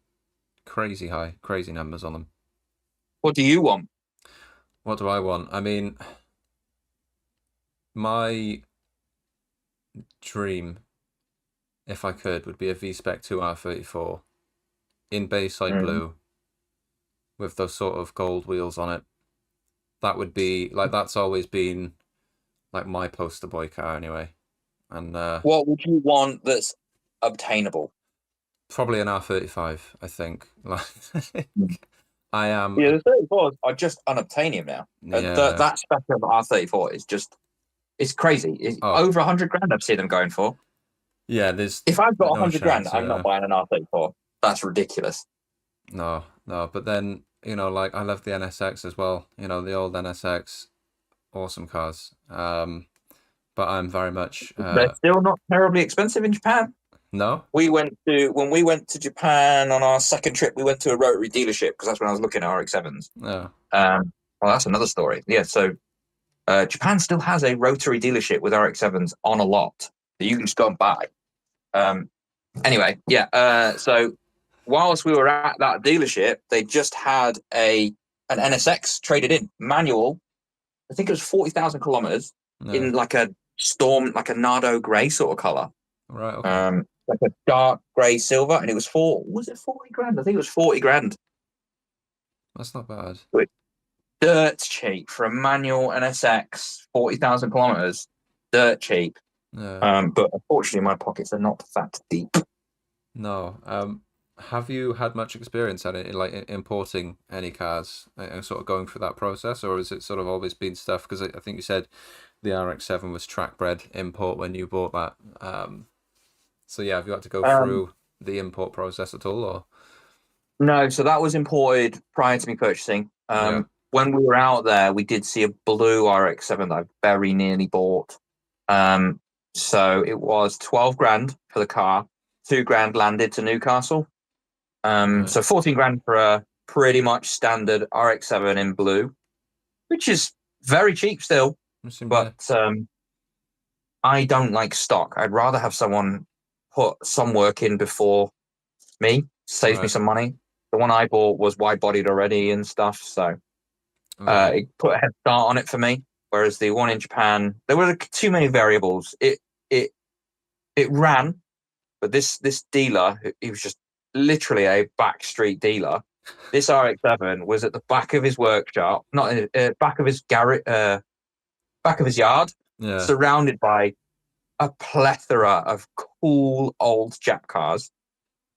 S1: crazy high, crazy numbers on them.
S2: What do you want?
S1: What do I want? I mean, my dream, if I could, would be a V-Spec 2R34 in Bayside blue with those sort of gold wheels on it. That would be like, that's always been like my poster boy car anyway. And
S2: what would you want that's obtainable?
S1: Probably an R35, I think. I am.
S2: Yeah, the 34s are just unobtainium now.
S1: Yeah.
S2: That spec of R34 is just, it's crazy. Over $100,000 I've seen them going for.
S1: Yeah,
S2: If I've got
S1: no
S2: 100 grand,
S1: chance.
S2: I'm not buying an R34. That's ridiculous.
S1: No. But then, like, I love the NSX as well. The old NSX, awesome cars. But I'm very much
S2: They're still not terribly expensive in Japan.
S1: no.
S2: When we went to Japan on our second trip, we went to a rotary dealership because that's when I was looking at RX7's.
S1: No.
S2: Well, that's another story. Yeah, so Japan still has a rotary dealership with RX7's on a lot that you can just go and buy. Anyway, yeah. So whilst we were at that dealership, they just had an NSX traded in manual. I think it was 40,000 kilometers in like a Nardo grey sort of color.
S1: Right. Okay.
S2: Like a dark grey silver, and it was 40 grand? I think it was 40 grand.
S1: That's not bad.
S2: Dirt cheap for a manual NSX, 40,000 kilometers. Dirt cheap.
S1: Yeah.
S2: But unfortunately, my pockets are not that deep.
S1: No. Have you had much experience at it, in, like, importing any cars and sort of going through that process, or has it sort of always been stuff? Because I think you said the RX-7 was track-bred import when you bought that. So yeah, have you had to go through the import process at all, or?
S2: No, so that was imported prior to me purchasing.
S1: Yeah.
S2: When we were out there, we did see a blue RX-7 that I very nearly bought. So it was 12 grand for the car, 2 grand landed to Newcastle. So 14 grand for a pretty much standard RX-7 in blue, which is very cheap still. But I don't like stock. I'd rather have someone put some work in before me, saves me some money. The one I bought was wide bodied already and stuff, so it put a head start on it for me. Whereas the one in Japan, there were too many variables. It ran, but this dealer, he was just literally a backstreet dealer. This RX-7 was at the back of his workshop, not in back of his garage, back of his yard, surrounded by a plethora of cool old Jap cars.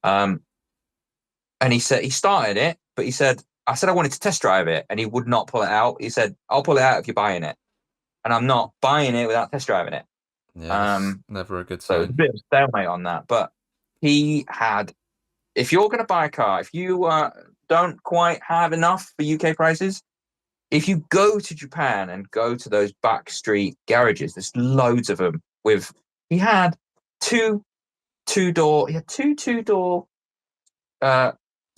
S2: And he said he started it, but I said I wanted to test drive it, and he would not pull it out. He said, "I'll pull it out if you're buying it," and I'm not buying it without test driving it.
S1: Yeah, never a good sign.
S2: So it's a bit of a stalemate on that. But he had, if you're going to buy a car, if you don't quite have enough for UK prices, if you go to Japan and go to those backstreet garages, there's loads of them. He had two two-door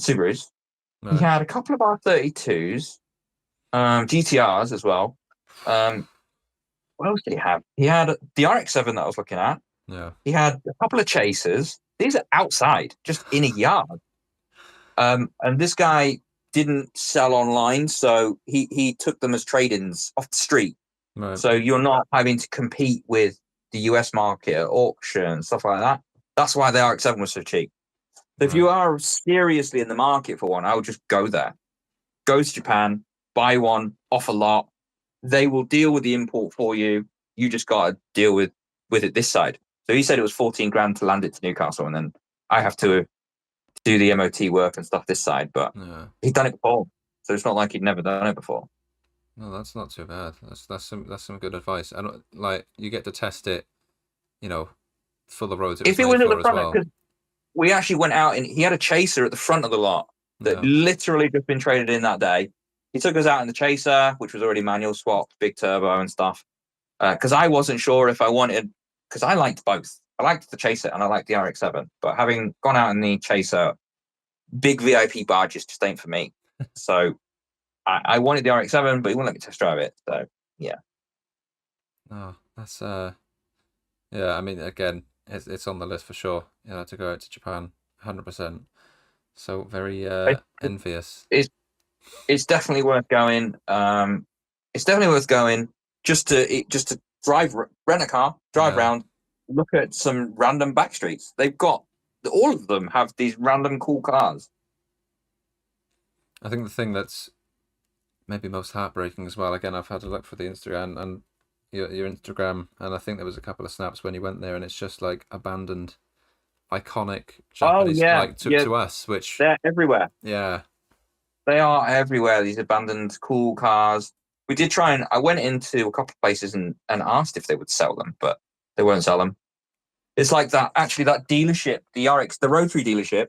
S2: Subarus. Right. He had a couple of R32s, GTRs as well. What else did he have? He had the RX-7 that I was looking at.
S1: Yeah.
S2: He had a couple of Chasers. These are outside, just in a yard. And this guy didn't sell online, so he took them as trade-ins off the street. Right. So you're not having to compete with the US market at auction and stuff like that. That's why the RX-7 was so cheap. So if you are seriously in the market for one, I would just go there. Go to Japan, buy one off a lot. They will deal with the import for you. You just got to deal with it this side. So he said it was 14 grand to land it to Newcastle, and then I have to do the MOT work and stuff this side. But he'd done it before, so it's not like he'd never done it before.
S1: No, that's not too bad. That's some good advice. And like, you get to test it, for the roads.
S2: If it was at the front, because we actually went out and he had a Chaser at the front of the lot that literally just been traded in that day. He took us out in the Chaser, which was already manual swapped, big turbo and stuff. Because I wasn't sure if I wanted, because I liked both. I liked the Chaser and I liked the RX-7. But having gone out in the Chaser, big VIP barges just ain't for me. So I wanted the RX-7, but he wouldn't let me test drive it. So yeah.
S1: Oh, that's yeah. I mean, again, it's on the list for sure. To go out to Japan, 100%. So very envious.
S2: It's definitely worth going. It's definitely worth going just to drive, rent a car, drive around, look at some random back streets. They've got all of them have these random cool cars.
S1: I think the thing that's maybe most heartbreaking as well. Again, I've had a look for the Instagram and your Instagram, and I think there was a couple of snaps when you went there, and it's just like abandoned, iconic Japanese, to us, which
S2: they're everywhere.
S1: Yeah.
S2: They are everywhere, these abandoned cool cars. We did try and I went into a couple of places and asked if they would sell them, but they won't sell them. It's like that. Actually, that dealership, the rotary dealership,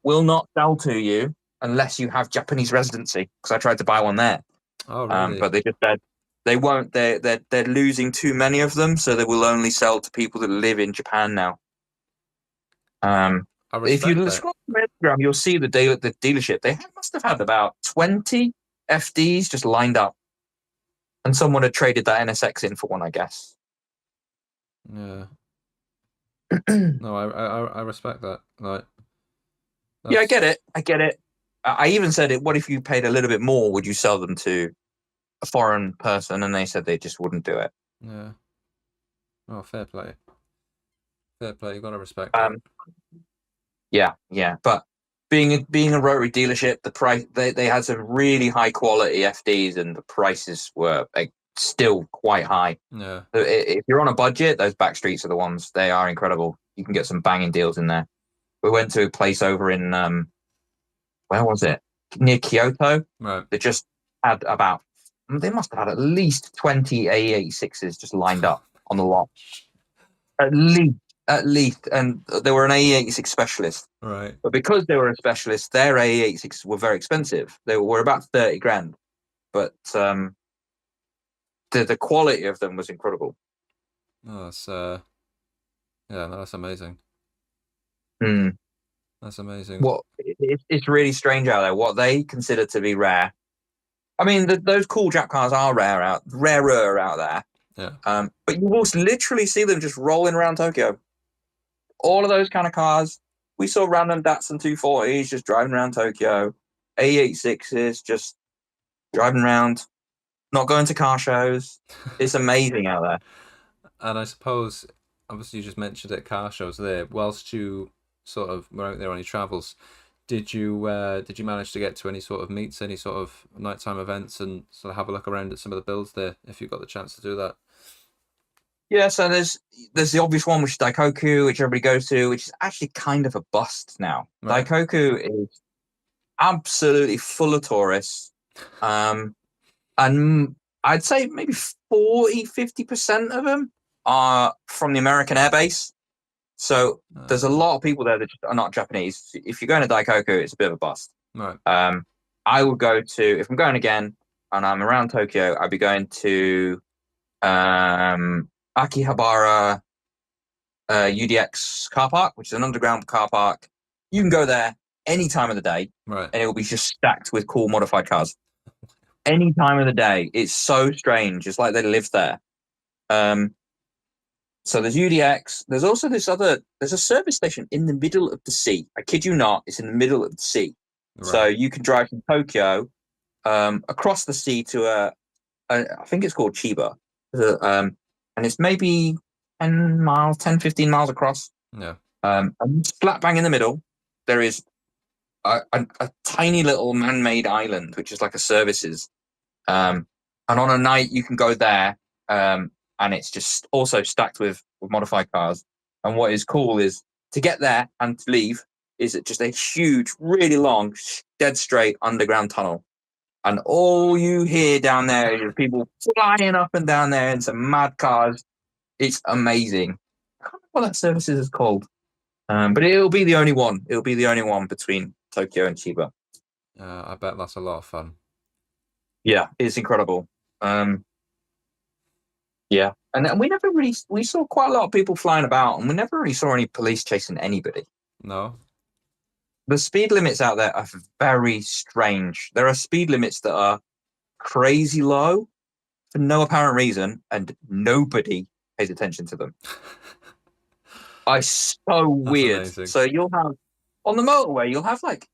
S2: will not sell to you unless you have Japanese residency. Because I tried to buy one there.
S1: Oh, really?
S2: But they just said they won't. They're losing too many of them, so they will only sell to people that live in Japan now. If you scroll through Instagram, you'll see the dealership. They must have had about 20 FDs just lined up, and someone had traded that NSX in for one, I guess.
S1: Yeah. No, I respect that. Like,
S2: yeah, I get it. I even said it. What if you paid a little bit more? Would you sell them to a foreign person? And they said they just wouldn't do it.
S1: Yeah. Oh, fair play. Fair play. You got to respect it.
S2: Yeah. But being a rotary dealership, the price they had some really high quality FDs, and the prices were still quite high.
S1: Yeah.
S2: So if you're on a budget, those back streets are the ones. They are incredible. You can get some banging deals in there. We went to a place over in where was it? Near Kyoto.
S1: Right.
S2: They just had they must have had at least 20 AE86s just lined up on the lot. At least. And they were an AE86 specialist.
S1: Right.
S2: But because they were a specialist, their AE86s were very expensive. They were about 30 grand. But the quality of them was incredible.
S1: Oh, that's that's amazing. That's amazing.
S2: It's really strange out there. What they consider to be rare. I mean, those cool Jap cars are rarer out there.
S1: Yeah.
S2: But you will literally see them just rolling around Tokyo. All of those kind of cars. We saw random Datsun 240s just driving around Tokyo. A86s just driving around, not going to car shows. It's amazing out there.
S1: And I suppose, obviously, you just mentioned it, car shows there. Whilst you sort of were out there on your travels, did you manage to get to any sort of meets, any sort of nighttime events, and sort of have a look around at some of the builds there, if you got the chance to do that?
S2: Yeah, so there's the obvious one, which is Daikoku, which everybody goes to, which is actually kind of a bust now. Right. Daikoku is absolutely full of tourists. And I'd say maybe 40-50% of them are from the American Air Base. So there's a lot of people there that are not Japanese. If you're going to Daikoku, it's a bit of a bust.
S1: Right.
S2: I would go to, if I'm going again and I'm around Tokyo, I'd be going to Akihabara UDX car park, which is an underground car park. You can go there any time of the day,
S1: right,
S2: and it will be just stacked with cool modified cars. Any time of the day. It's so strange. It's like they live there. So there's UDX. There's also there's a service station in the middle of the sea. I kid you not, it's in the middle of the sea. Right. So you can drive from Tokyo across the sea to I think it's called Chiba. And it's maybe 10, 15 miles across.
S1: Yeah.
S2: And flat bang in the middle, there is a tiny little man-made island, which is like a services. And on a night, you can go there, and it's just also stacked with modified cars. And what is cool is to get there and to leave is just a huge, really long, dead straight underground tunnel. And all you hear down there is people flying up and down there in some mad cars. It's amazing. I can't remember what that service is called. But it'll be the only one. It'll be the only one between Tokyo and Chiba.
S1: I bet that's a lot of fun.
S2: Yeah, it's incredible. Yeah. And we saw quite a lot of people flying about, and we never really saw any police chasing anybody.
S1: No.
S2: The speed limits out there are very strange. There are speed limits that are crazy low for no apparent reason, and nobody pays attention to them. It's so weird.
S1: Amazing.
S2: So you'll have, on the motorway, you'll have like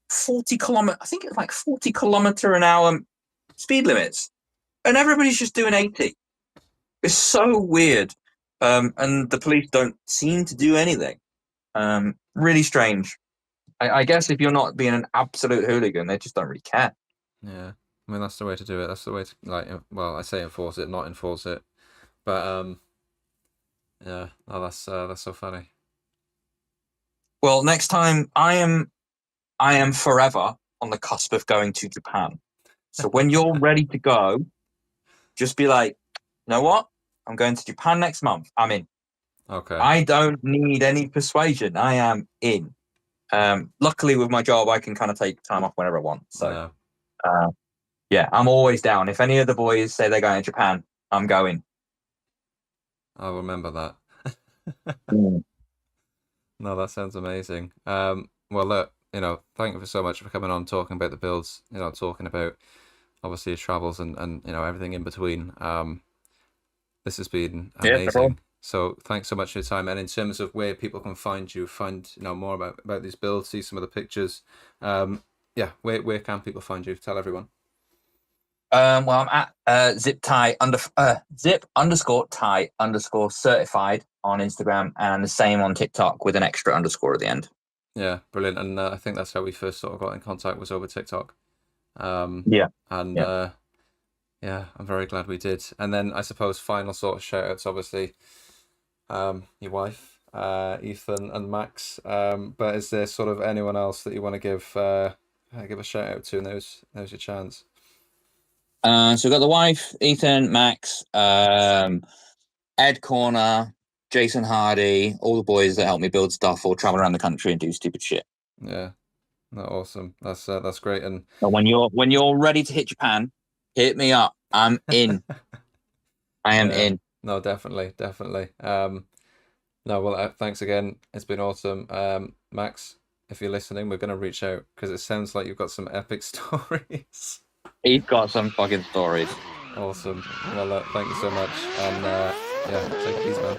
S2: 40 kilometer, I think it's like 40 kilometer an hour speed limits, and everybody's just doing 80. It's so weird. And the police don't seem to do anything. Really strange. I guess if you're not being an absolute hooligan, they just don't really care.
S1: Yeah, I mean, that's the way to do it. That's the way to, like, well, I say enforce it, not enforce it. But yeah, oh, that's so funny.
S2: Well, next time I am forever on the cusp of going to Japan. So when you're ready to go, just be like, you know what? I'm going to Japan next month. I'm in.
S1: Okay.
S2: I don't need any persuasion. I am in. Luckily, with my job, I can kind of take time off whenever I want. So, yeah, I'm always down. If any of the boys say they're going to Japan, I'm going.
S1: I'll remember that.
S2: Mm.
S1: No, that sounds amazing. Well, look, thank you so much for coming on, talking about the builds, talking about obviously your travels and everything in between. This has been amazing. So thanks so much for your time. And in terms of where people can find you, find more about these builds, see some of the pictures. Where can people find you? Tell everyone.
S2: Well, I'm at zip_tie_certified on Instagram, and the same on TikTok with an extra underscore at the end.
S1: Yeah, brilliant. And I think that's how we first sort of got in contact, was over TikTok. I'm very glad we did. And then I suppose final sort of shout outs, obviously, your wife, Ethan and Max. But is there sort of anyone else that you want to give a shout out to? And now's your chance.
S2: So we've got the wife, Ethan, Max, Ed Corner, Jason Hardy, all the boys that help me build stuff or travel around the country and do stupid shit.
S1: Yeah, no, awesome. That's great. And
S2: when you're ready to hit Japan, hit me up. I'm in. I am in.
S1: No, definitely. No, well, thanks again. It's been awesome. Max, if you're listening, we're going to reach out because it sounds like you've got some epic stories.
S2: He's got some fucking stories.
S1: Awesome. Well, thank you so much. And take it easy, man.